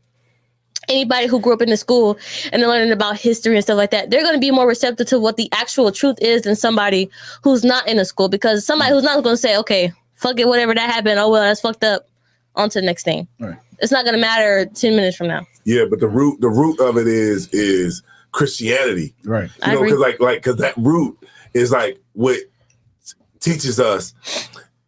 who grew up in the school and they're learning about history and stuff like that, they're going to be more receptive to what the actual truth is than somebody who's not in the school. Because somebody who's not going to say, okay, fuck it, whatever that happened. Oh, well, that's fucked up. On to the next thing. Right. It's not going to matter 10 minutes from now. Yeah, but the root of it is Christianity. Right. You know, because that root is like what teaches us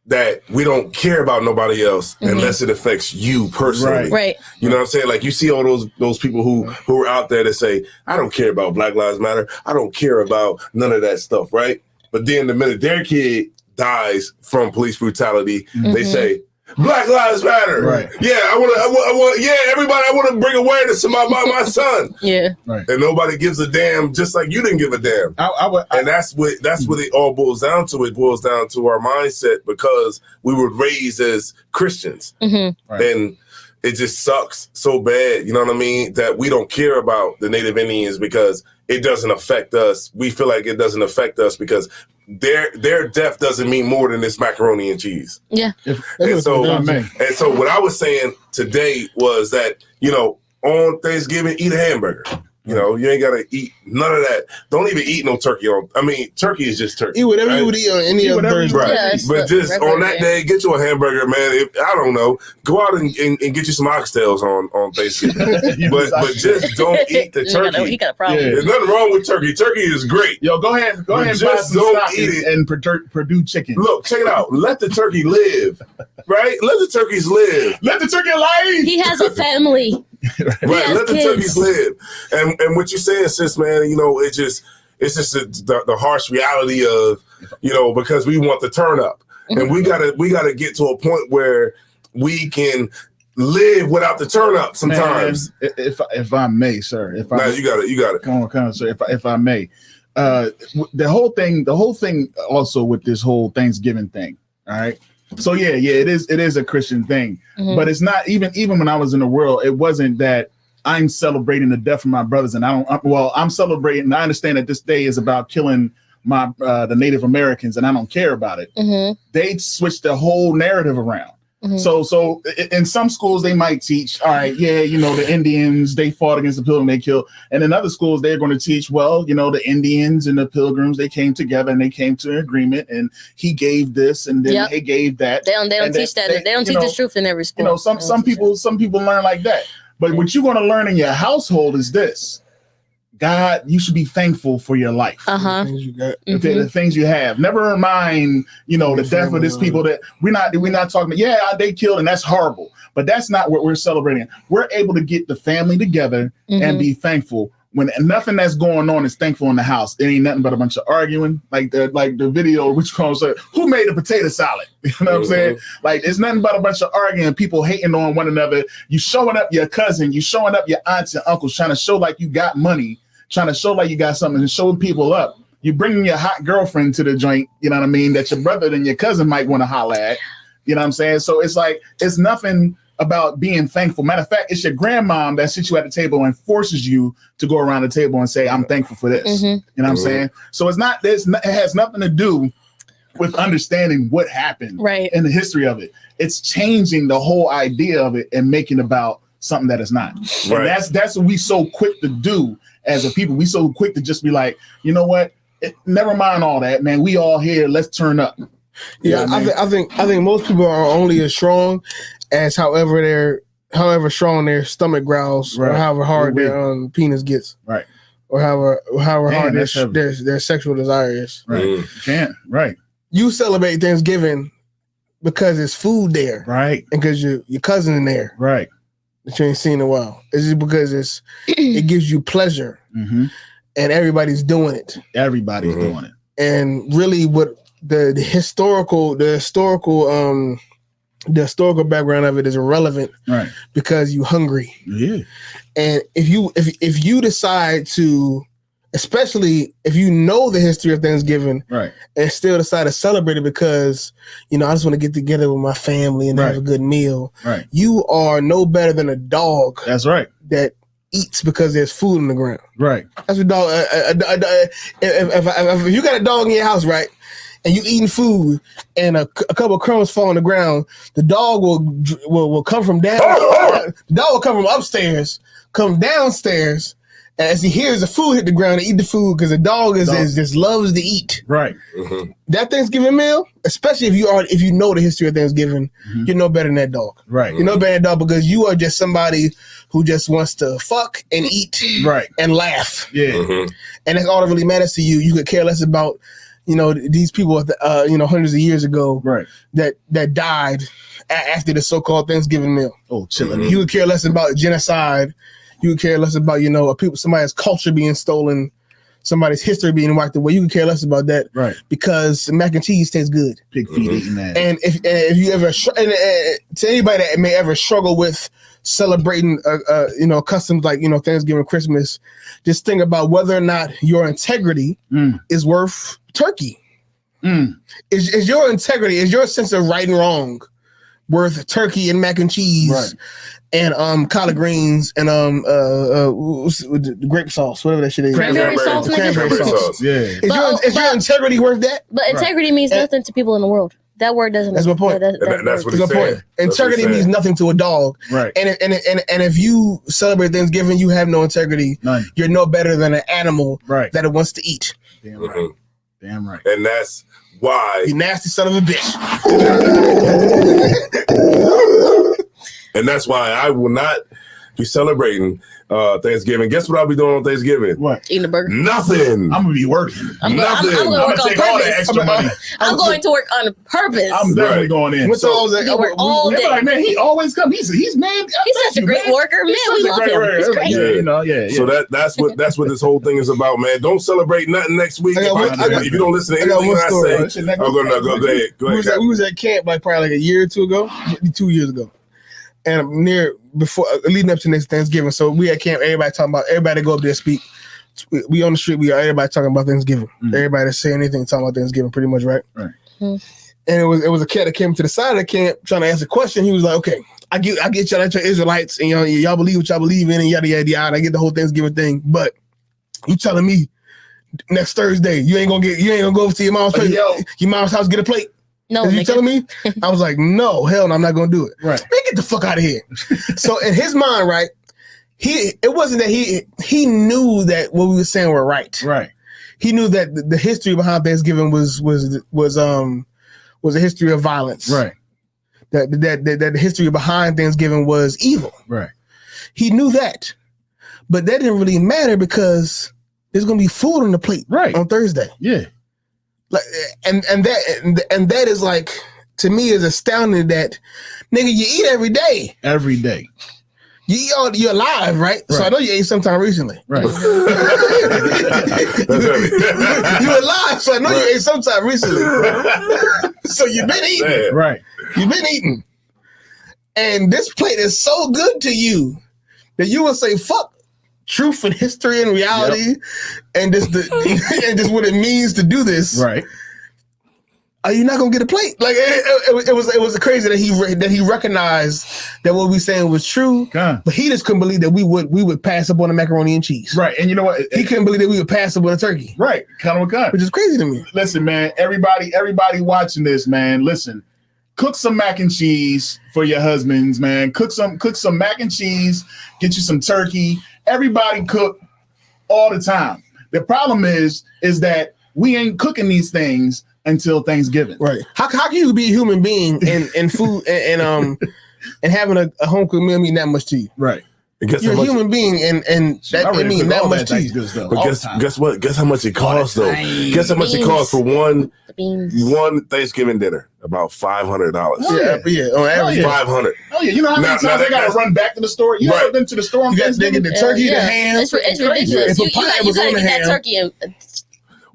that we don't care about nobody else unless it affects you personally. Right. You know what I'm saying? Like, you see all those people who are out there that say, I don't care about Black Lives Matter. I don't care about none of that stuff, right? But then the minute their kid dies from police brutality, they say, Black Lives Matter. Right. Yeah, I want. Yeah, everybody. I want to bring awareness to my son. Yeah. Right. And nobody gives a damn. Just like you didn't give a damn. And that's what it all boils down to. It boils down to our mindset, because we were raised as Christians, and it just sucks so bad. You know what I mean? That we don't care about the Native Indians because it doesn't affect us. We feel like it doesn't affect us because their death doesn't mean more than this macaroni and cheese. Yeah. And so what I was saying today was that, on Thanksgiving, eat a hamburger. You know, you ain't gotta eat none of that. Don't even eat no turkey on. I mean, turkey is just turkey. Eat whatever you would eat on any other Thursday. Right. Yeah, but just on that day, get you a hamburger, man. If, I don't know, go out and get you some oxtails on Thanksgiving. but just don't eat the turkey. He got a problem. There's nothing wrong with turkey. Turkey is great. Yo, go ahead and buy some stock and Purdue chicken. Look, check it out. Let the turkey live. Right? Let the turkeys live. Let the turkey live. He has a family. Right, let the turkeys live. And what you're saying, sis, man, you know, it's just the harsh reality of, you know, because we want the turn up. And we gotta get to a point where we can live without the turn up sometimes. Man, if I may, sir. You got it. Come on, sir. If I may. The whole thing also with this whole Thanksgiving thing, all right? So yeah, it is a Christian thing, but it's not even when I was in the world, it wasn't that I'm celebrating the death of my brothers, and I'm celebrating. I understand that this day is about killing the Native Americans, and I don't care about it. They switched the whole narrative around. So in some schools they might teach, all right, yeah, you know, the Indians, they fought against the Pilgrims, they killed, and in other schools they're going to teach, well, you know, the Indians and the Pilgrims, they came together and they came to an agreement, and he gave this and then he gave that. They don't teach that. They don't teach the truth in every school. You know, some people learn like that, but what you're going to learn in your household is this: God, you should be thankful for your life. The things you have. Never mind, you know, the death of these people that we're not talking about. Yeah, they killed, and that's horrible. But that's not what we're celebrating. We're able to get the family together and be thankful when nothing that's going on is thankful in the house. It ain't nothing but a bunch of arguing. Like the video, which calls who made the potato salad? You know what I'm saying? Like it's nothing but a bunch of arguing, people hating on one another. You showing up your cousin, you showing up your aunts and uncles, trying to show like you got money. Trying to show like you got something and showing people up. You bringing your hot girlfriend to the joint, you know what I mean, that your brother and your cousin might want to holler at. You know what I'm saying? So it's like, it's nothing about being thankful. Matter of fact, it's your grandmom that sits you at the table and forces you to go around the table and say, I'm thankful for this. You know what I'm saying? So it has nothing to do with understanding what happened in the history of it. It's changing the whole idea of it and making about something that is not. And that's what we so quick to do as a people. We so quick to just be like, you know what? Never mind all that, man. We all here. Let's turn up. Yeah, I think most people are only as strong as however strong their stomach growls, or however hard their penis gets, or however hard their sexual desire is. You celebrate Thanksgiving because it's food there, and because your cousin in there, that you ain't seen in a while. It's just because it gives you pleasure, and everybody's doing it. Everybody's doing it. And really, what the historical background of it is irrelevant, because you're hungry. Yeah. And if you decide to, especially if you know the history of Thanksgiving, and still decide to celebrate it because, you know, I just want to get together with my family and have a good meal. You are no better than a dog. That's right. That eats because there's food in the ground. That's what dog. If you got a dog in your house, and you eating food, and a couple of crumbs fall on the ground, the dog will come from down. The dog will come from upstairs, come downstairs. As he hears the food hit the ground, to eat the food, because the dog just loves to eat. That Thanksgiving meal, especially if you know the history of Thanksgiving, you're no better than that dog. You're no better than that dog, because you are just somebody who just wants to fuck and eat and laugh. And that's all that really matters to you. You could care less about, you know, these people, hundreds of years ago that died after the so-called Thanksgiving meal. Chilling. You would care less about genocide. You would care less about, you know, somebody's culture being stolen, somebody's history being wiped away. You could care less about that, because mac and cheese tastes good. Pig feet eating that. And if you ever, to anybody that may ever struggle with celebrating, customs like, you know, Thanksgiving, Christmas, just think about whether or not your integrity is worth turkey. Is your integrity, is your sense of right and wrong worth turkey and mac and cheese? And collard greens and grape sauce, whatever that shit is. Cranberry sauce. Yeah. Is your integrity worth that? But integrity means nothing to people in the world. That word doesn't. That's my point. That's what he's saying. Integrity means nothing to a dog. Right. And if you celebrate Thanksgiving, you have no integrity. None. You're no better than an animal right. that it wants to eat. Damn right. Damn right. And that's why you nasty son of a bitch. And that's why I will not be celebrating Thanksgiving. Guess what I'll be doing on Thanksgiving? What? Eating a burger. Nothing. I'm gonna be working. I'm going to work on take all that purpose. extra money. I'm going to work on purpose. I'm definitely going in. What's all that? He work all day. Like, man, he always come. He's man. He's such a great worker. Man, we love him. He's great. Yeah, you know, yeah. So that's what this whole thing is about, man. Don't celebrate nothing next week. If you don't listen to anything I say, go ahead. We was at camp like probably like a year or two ago, 2 years ago. And before leading up to next Thanksgiving, so we at camp. Everybody go up there and speak. We on the street. Everybody talking about Thanksgiving. Everybody that say anything talking about Thanksgiving, pretty much, right? Right. And it was a cat that came to the side of the camp trying to ask a question. He was like, "Okay, I get y'all Israelites, and y'all believe what y'all believe in, and yada yada yada. I get the whole Thanksgiving thing, but you telling me next Thursday you ain't gonna go over to your mom's place, your mom's house, get a plate." No, you telling me? I was like, no, hell no, I'm not gonna do it. Right. Man, get the fuck out of here. So in his mind, right, it wasn't that he knew that what we were saying were right. Right. He knew that the history behind Thanksgiving was a history of violence. Right. That the history behind Thanksgiving was evil. Right. He knew that. But that didn't really matter because there's gonna be food on the plate on Thursday. Yeah. Like and that is like, to me, is astounding that nigga, you eat every day. Every day. You're alive, right? So I know you ate sometime recently. Right. You're alive, so I know you ate sometime recently. So you've been eating. Right. You've been eating. And this plate is so good to you that you will say, fuck truth and history and reality, and just what it means to do this. Right. Are you not gonna get a plate? Like it was crazy that he recognized that what we saying was true, but he just couldn't believe that we would pass up on the macaroni and cheese. Right. And you know what? He couldn't believe that we would pass up on a turkey. Right. Which is crazy to me. Listen, man, everybody watching this, man, listen. Cook some mac and cheese for your husbands, man. Cook some mac and cheese. Get you some turkey. Everybody cook all the time. The problem is that we ain't cooking these things until Thanksgiving. Right. How can you be a human being and food and having a home cooked meal mean that much to you? Right. You're a human being and that mean that much to you. But guess what? Guess how much it costs though. Guess how much it costs for one Thanksgiving dinner? About $500. Yeah, on average. $500. Oh yeah, you know how many times they gotta run back to the store? You ever been to the store on Thanksgiving? The turkey, the ham. It's ridiculous. You gotta get that turkey in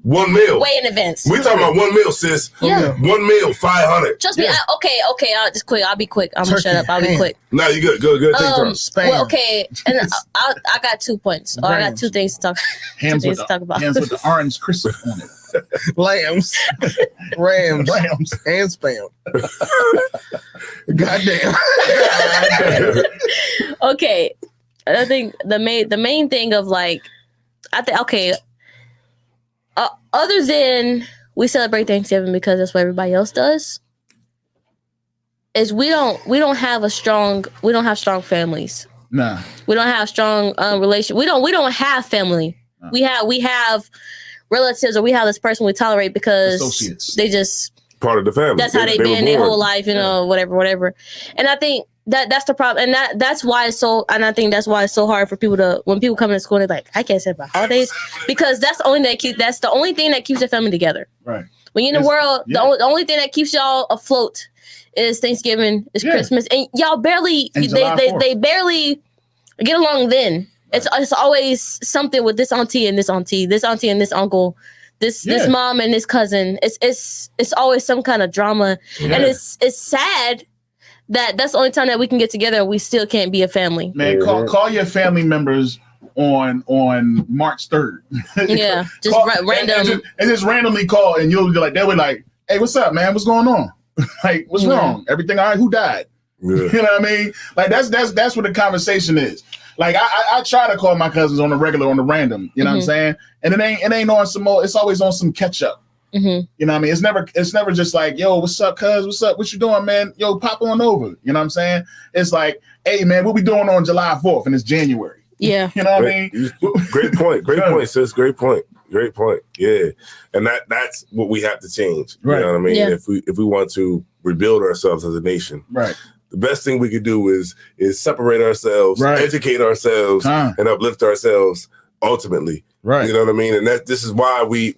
one meal. way in advance. We talking about one meal, sis. Yeah. One meal, $500. Trust me. Okay. I'll be quick. I'm gonna shut up. I'll be quick. No, you good. Good. Take turn. Well, okay, and I got 2 points. I got two things to talk. Hams with the orange crisp on it. Lambs, rams, and spam. Goddamn. Okay, I think the main thing of like, other than we celebrate Thanksgiving because that's what everybody else does, is we don't have strong families. Nah, we don't have strong relation. We don't have family. Nah. We have relatives, or we have this person we tolerate because associates. They just part of the family. That's how they've been their whole life, whatever. And I think that's the problem, and that's why it's so. And I think that's why it's so hard for people to, when people come into school, they're like, I can't say about holidays because that's the only thing that keeps your family together. Right. When you're in the world, the only thing that keeps y'all afloat is Thanksgiving, is Christmas, and y'all barely they barely get along then. It's always something with this auntie and this auntie, this auntie and this uncle, this mom and this cousin. It's always some kind of drama, and it's sad that that's the only time that we can get together and we still can't be a family. Man, call your family members on March 3rd. Yeah, just random and just randomly call, and you'll be like, they were like, hey, what's up, man? What's going on? Like, what's wrong? Everything all right? Who died? Yeah. You know what I mean? Like that's what the conversation is. Like I try to call my cousins on the regular, on the random, you know what I'm saying? And it ain't on some more, it's always on some catch up. Mm-hmm. You know what I mean? It's never just like, yo, what's up, cuz? What's up? What you doing, man? Yo, pop on over. You know what I'm saying? It's like, hey, man, what we doing on July 4th? And it's January. Yeah. You know what I mean? Great point. Great point, sis. Great point. Great point. Yeah. And that's what we have to change. Right. You know what I mean? Yeah. If we want to rebuild ourselves as a nation. Right. The best thing we could do is separate ourselves, educate ourselves, and uplift ourselves ultimately. Right. You know what I mean? And this is why we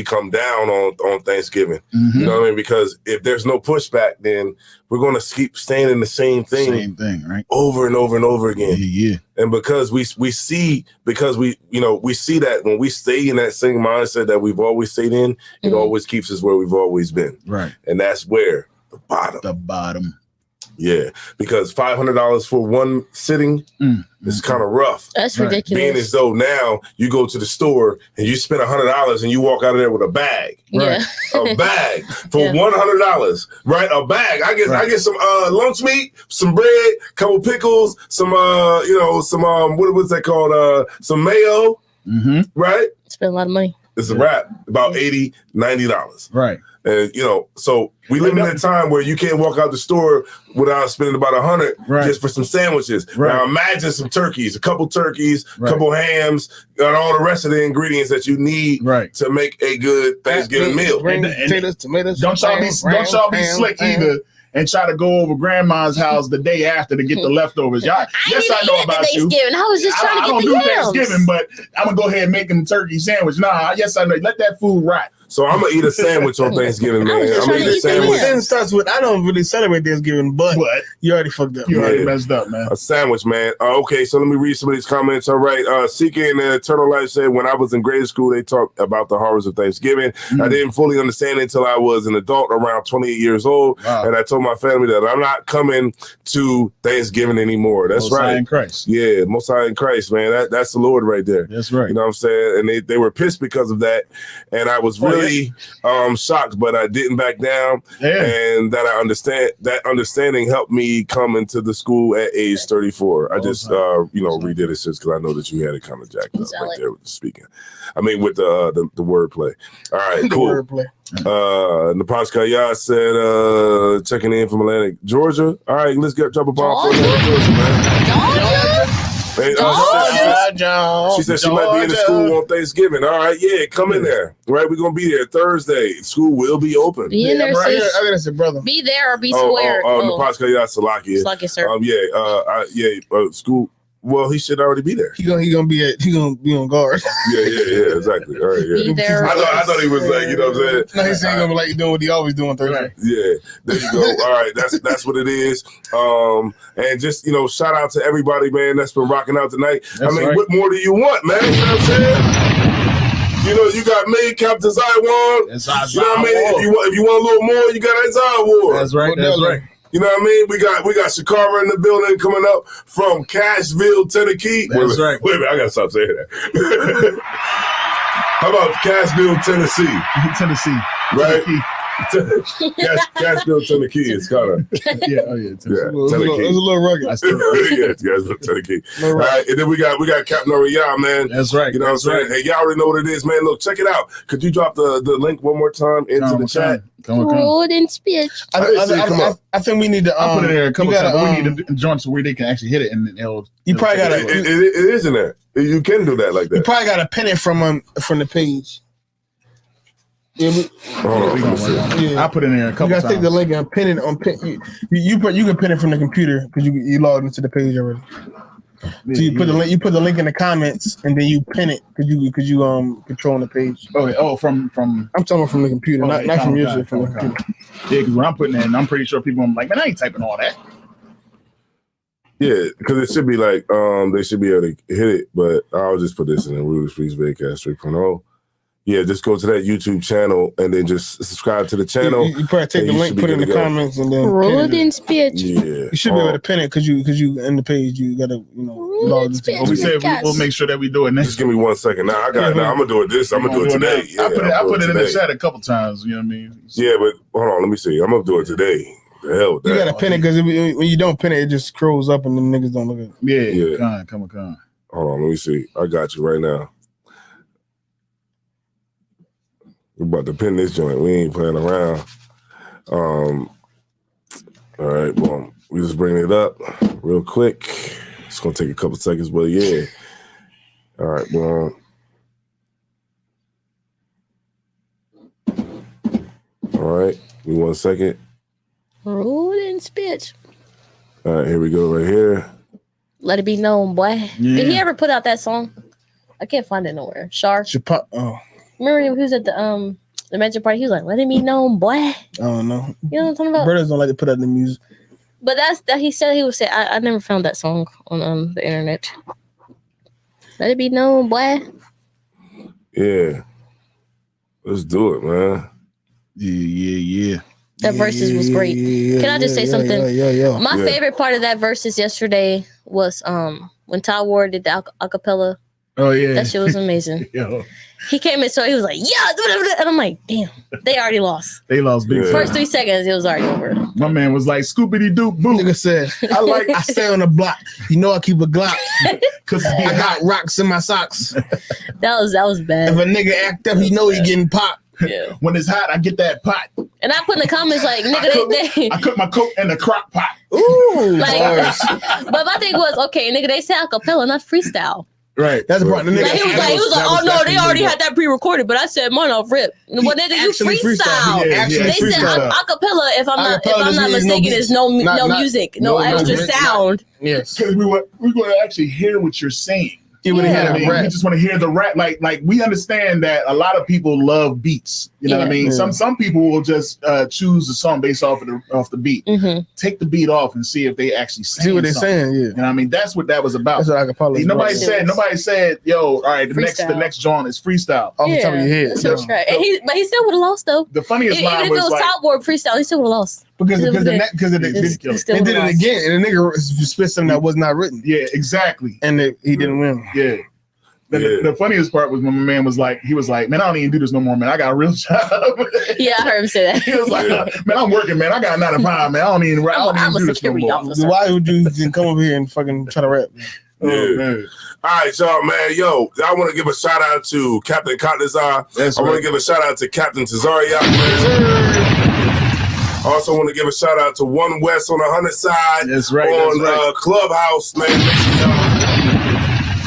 come down on Thanksgiving. Mm-hmm. You know what I mean? Because if there's no pushback, then we're gonna keep staying in the same thing, right? Over and over and over again. Yeah. And because we see that when we stay in that same mindset that we've always stayed in, it always keeps us where we've always been. Right. And that's where the bottom. Yeah, because $500 for one sitting is kind of rough. That's ridiculous. Being as though now you go to the store and you spend $100 and you walk out of there with a bag. Yeah. A bag for $100, right? A bag. I get some lunch meat, some bread, couple pickles, some what's that called? Some mayo. Mm-hmm. Right? Spend a lot of money. It's a wrap. About $80, $90. Right. And so we live in a time where you can't walk out the store without spending about $100 just for some sandwiches. Right. Now imagine some turkeys, a couple turkeys, couple hams, and all the rest of the ingredients that you need to make a good Thanksgiving meal. Potatoes, tomatoes. Don't y'all be slick either and try to go over grandma's house the day after to get the leftovers. Y'all, yes, I know about you. I was just trying to get the I don't do yams. Thanksgiving, but I'm gonna go ahead and make them turkey sandwich. Nah, yes, I know. Let that food rot. So I'm gonna eat a sandwich on Thanksgiving, man. I'm gonna eat a sandwich. sandwich. Starts with I don't really celebrate Thanksgiving, but you already fucked up. You already messed up, man. A sandwich, man. Okay, so let me read some of these comments. All right, Seeking Eternal Life said, when I was in grade school, they talked about the horrors of Thanksgiving. I didn't fully understand it until I was an adult, around 28 years old, and I told my family that I'm not coming to Thanksgiving anymore. That's Most right. High in Christ. Yeah, Most High in Christ, man. That's the Lord right there. That's right. You know what I'm saying? And they were pissed because of that, and I was really shocked, but I didn't back down, and that understanding helped me come into the school at age 34. I just redid it just because I know that you had it kind of jacked up right there with the speaking. I mean, with the wordplay. All right, cool. Napaska Yah said, checking in from Atlantic, Georgia. All right, let's drop a bomb for Georgia, man. Hey, she said she might be in the school on Thanksgiving. All right, yeah, come in there. Right, we're gonna be there Thursday. School will be open. Be in there, sis. Brother. Be there or be squared. Napaska Yah Salakia. Salakia, sir. School. Well, he should already be there. He gonna be on guard. Yeah, exactly. All right, yeah. Be there. I thought he was like, you know what I'm saying? No, he's saying gonna be like doing what he always doing Thursday. Yeah, there you go. All right, that's what it is. And just shout out to everybody, man, that's been rocking out tonight. What more do you want, man? You know what I'm saying? You got me, Captain Zion. You know what I mean? If you want a little more, you got Zion War. That's right. That's right. You know what I mean? We got Shakara in the building coming up from Cashville, Tennessee. That's right. Wait a minute, I gotta stop saying that. How about Cashville, Tennessee? Tennessee. Right? Cashville, Tennessee. It's kind of Tennessee. It was a little rugged. Cashville, Tennessee. All right, and then we got Captain Oriya, man. That's right. You know what I'm saying? Hey, y'all already know what it is, man. Look, check it out. Could you drop the link one more time into the chat? Road and speech. I think we need to. I'll put it there a couple times. But we need to join so where they can actually hit it, and you probably got to. It is in there. You can do that like that. You probably got to pin it from the page. I'll put it in there a couple times. You got to take the link and pin it on pin. You can pin it from the computer because you logged into the page already. So you put the link. You put the link in the comments, and then you pin it because you control the page. From I'm talking from the computer, not from your shit. From the computer. Yeah, because when I'm putting it in, I'm pretty sure people are like, man, I ain't typing all that. Yeah, because it should be like they should be able to hit it, but I'll just put this in the Rudy Streets Vancast 3.0. Yeah, just go to that YouTube channel and then just subscribe to the channel. You probably take the link, put it in the comments, and then road and speech. Yeah, you should be able to pin it because you in the page. You gotta log into. Well, we said we'll make sure that we do it next. Just give me 1 second. Now I got it. Now I'm gonna do it. I'm gonna do it today. I put it in the chat a couple times. You know what I mean? Yeah, but hold on. Let me see. I'm gonna do it today. The hell with that. You gotta pin it because when you don't pin it, it just scrolls up and the niggas don't look at it. Yeah. Come on. Hold on. Let me see. I got you right now. We're about to pin this joint. We ain't playing around. All right, boom. We just bring it up real quick. It's gonna take a couple seconds, but yeah. All right, boom. All right, give me 1 second. Rude and spitch. All right, here we go right here. Let it be known, boy. Yeah. Did he ever put out that song? I can't find it nowhere. Shar. Oh. Remember he was at the mention party? He was like, "Let it be known, boy." I don't know. You know what I'm talking about? Brothers don't like to put out the music. But that's that he said he would say. I never found that song on the internet. Let it be known, boy. Yeah. Let's do it, man. Yeah. That verses was great. Can I just say something? My favorite part of that verses yesterday was when Ty Ward did the acapella. Oh yeah, that shit was amazing. Yo. He came in, so he was like, "Yeah," and I'm like, "Damn, they already lost." They lost big. First 3 seconds, it was already over. My man was like, "Scoopity doop boo." Nigga said, I stay on the block. You know I keep a Glock because I got rocks in my socks. That was bad. If a nigga act up, he know he getting popped. Yeah. When it's hot, I get that pot. And I put in the comments like, "Nigga, I cook my coke in the crock pot." Ooh, but my thing was, okay, nigga, they said acapella, not freestyle. Right, that's the part. He was like, "Oh no, they already had that pre-recorded," but I said, "Mine off rip." Well, nigga, you freestyle. They said acapella. If I'm not mistaken, is no music, no extra sound. Yes, because we want to actually hear what you're saying. We just want to hear the rap. Like we understand that a lot of people love beats. You know what I mean? Yeah. Some people will just choose the song based off the beat. Mm-hmm. Take the beat off and see if they actually see what they're saying. Yeah, you know what I mean? That's what that was about. That's what acapella is. Nobody said, "Yo, all right, the next John is freestyle." Off the top of your head. That's right. But he still would have lost though. The funniest line even if it was like, Top Ward freestyle, he still would have lost. Because they did it again, and the nigga spit something that was not written. Yeah, exactly. And he didn't win. Yeah. The funniest part was when my man was like, "Man, I don't even do this no more, man. I got a real job." Yeah, I heard him say that. He was like, "Man, I'm working, man. I got 9 to 5, man. I don't even do this no more." Why would you come over here and fucking try to rap? Man. All right, y'all, man. Yo, I want to give a shout out to Captain Kotnazar. I want to give a shout out to Captain Tazariak, man. Also want to give a shout out to One West on the 100 side. That's right. On Clubhouse, man.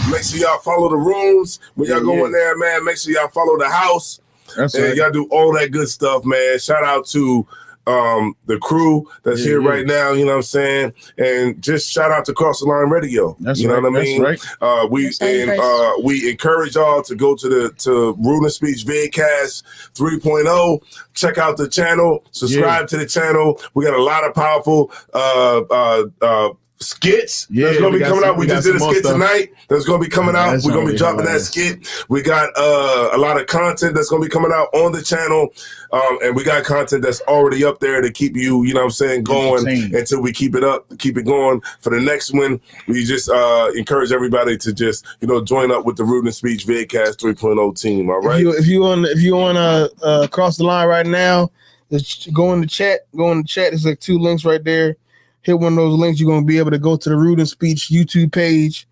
Make sure y'all follow the rooms when y'all go in there, man. Make sure y'all follow the house. That's and right. Y'all do all that good stuff, man. Shout out to the crew that's here right now, you know what I'm saying? And just shout out to Cross the Line Radio. That's you know what I mean? That's right. We encourage y'all to go to Rude and Speech Vidcast 3.0. Check out the channel, subscribe to the channel. We got a lot of powerful skits that's gonna be coming out. We just did a skit tonight that's gonna be coming out. We're gonna be dropping that skit. We got a lot of content that's gonna be coming out on the channel, and we got content that's already up there to keep you know what I'm saying, going until we keep it going for the next one. We just encourage everybody to just join up with the Rude and Speech Vidcast 3.0 team. All right. If you want to cross the line right now, just go in the chat. There's like 2 links right there. Hit one of those links. You're going to be able to go to the Rude and Speech YouTube page.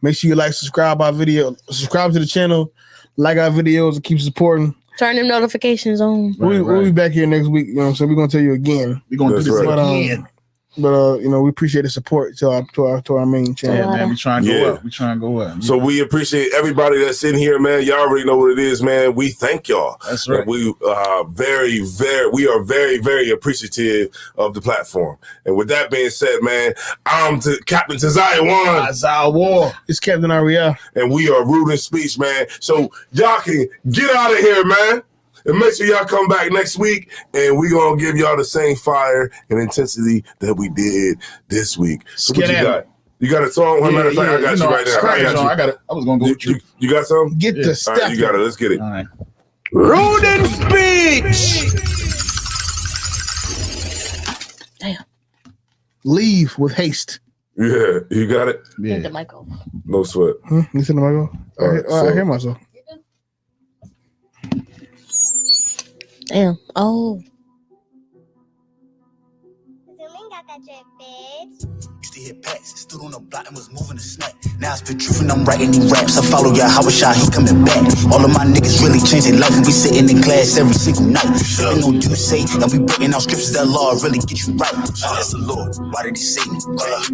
Make sure you subscribe to the channel, like our videos, and keep supporting. Turn them notifications on. We'll be back here next week. You know what I'm saying? We're going to tell you again. We're going to do this again. But we appreciate the support to our main channel. Yeah, man, we trying to go up. So we appreciate everybody that's in here, man. Y'all already know what it is, man. We thank y'all. That's right. We are very, very appreciative of the platform. And with that being said, man, I'm Captain Tazariak War. It's Captain Ariel. And we are Rude and Speech, man. So y'all can get out of here, man. And make sure y'all come back next week, and we're going to give y'all the same fire and intensity that we did this week. So what you got? You got a song? Matter of fact, I got you right now. I got it. I was going to go with you. You got something? Get the stuff. All right, you got it. Let's get it. All right. Rude and Speech. Damn. Leave with haste. Yeah, you got it? Yeah. Hit the mic off. No sweat. You said the mic off? I hear myself. Damn. Oh. Zooming got that drip, bitch. to hit packs, stood on the block and was moving the snack. Now I spit truth and I'm writing these raps. I follow y'all, how was y'all, he coming back. All of my niggas really changed their life and we sitting in class every single night. Ain't no you say, and we breaking out scriptures that law really get you right. That's the Lord, why did he save me?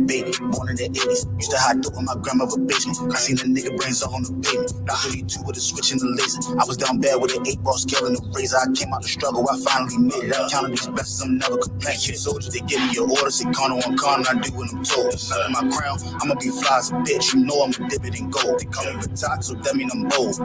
Baby, born in the 80s, used to hide dope in my grandmother basement. I seen the nigga brains all on the pavement. Not really two with a switch and the laser. I was down bad with an 8-ball scale and a razor. I came out the struggle, I finally made it. I counted these blessings, I'm never complaining. Soldiers, they give me your orders, say corner on corner, I do what I'm told. Nothing my crown, I'ma be fly as a bitch. You know I'm a dip it in gold. They call me Batak, so that mean I'm bold.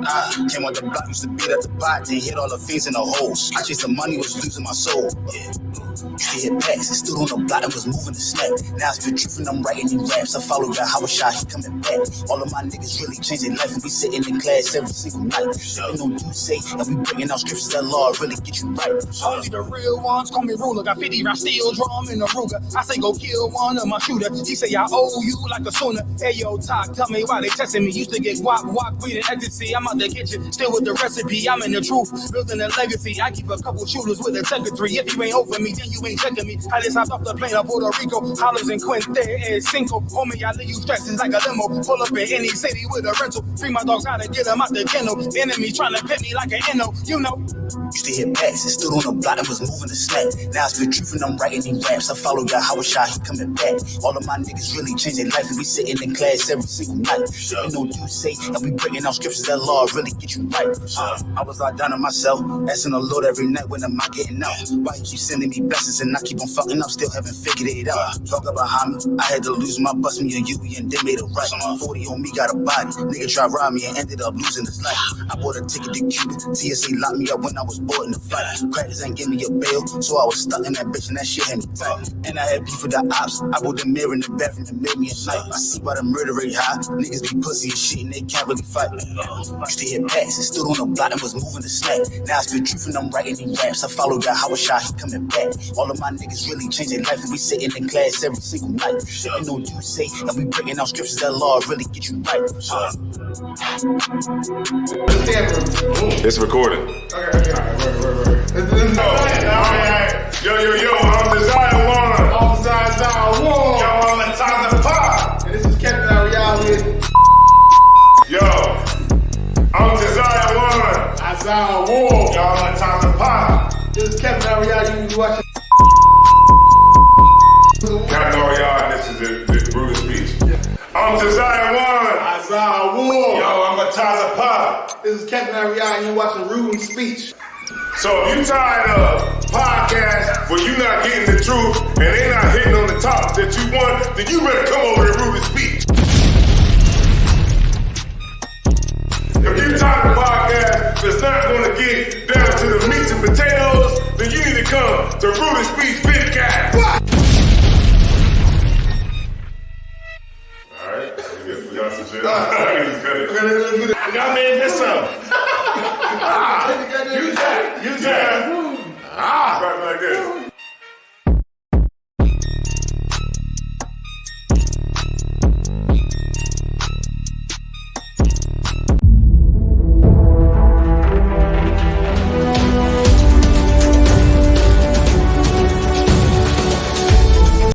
Came out the block, used to beat at the pot, then hit all the fiends in the holes. I chased the money, was losing my soul. Yeah. Used to hit packs, stood on the block and was moving the snack. Now I spit truth and I'm writing these raps. I follow y'all, how was y'all, he coming back. All of my niggas really changed their life and we sitting in class every single night. Ain't no you say, and we breaking out scriptures that law really get you right. Only the real ones call me ruler. Got 50 round steel drum in a Ruger. I say go kill one of my shooter. He say I owe you like a sooner. Hey yo, talk, tell me why they testing me. Used to get guap, weed and ecstasy. I'm out the kitchen, still with the recipe. I'm in the truth, building a legacy. I keep a couple shooters with a secretary. If you ain't over me, then you ain't checking me. I just hopped off the plane of Puerto Rico. Hollers and Quinte and Cinco. Homie, I leave you stressing like a limo. Pull up in any city with a rental. Free my dogs out and get them out the kennel. Enemy trying to pit me like an Inno, you know. Used to hit packs, stood on the block and was moving the snack. Now I spit truth and I'm writing these raps. I follow y'all, how was y'all, he coming back. All of my niggas really changed their life and we sitting in class every single night. Ain't no you say, and we breaking out scriptures that law really get you right. I was locked down on myself, asking the Lord every night when am I getting out. Why you keep sending me blessings and I keep on fucking up, still haven't figured it out. Talk behind me, I had to lose my bus, me and you, and they made it right. 40 on me, got a body. Nigga tried to rob me and ended up losing his life. I bought a ticket to Cuba, TSA locked me up when I was boarding the flight. Crackers ain't give me a bail, so I was stuck in that bitch and that shit had me tight. And I had beef with the ops, I put the mirror in the bathroom and made me a knife. I see why the murder rate high, niggas be pussy and shit and they can't really fight. Used to hit packs, stood on the block and was moving the snack. Now I spit truth and I'm writing these raps. I follow y'all, how was y'all, he coming back. All of my niggas really changed their life and we sitting in class every single night. Ain't no you say, and we breaking out scriptures that law really get you right. It's recording. Okay. Yo, I'm Desire Warner. I'm Desire Warner. Yo, I'm the Tyler Pop. And this is Captain Ariel with. Yo, I'm Desire Warner. Isaiah Warner. Yo, I'm the Tyler Pop. This is Captain Ariel. You watching. Captain Ariel, and this is the Brutal Speech. I'm Desire Warner. Isaiah Warner. Yo, I'm a Tyler Pop. This is Captain Ariel, and you're watching Rude Speech. So if you tired of podcasts where you not getting the truth and they not hitting on the topics that you want, then you better come over to Rude Speech. If you tired of podcasts that's not going to get down to the meats and potatoes, then you need to come to Rude Speech Vidcast. Alright, we got some shit. Y'all made this up. Use that. Right like this.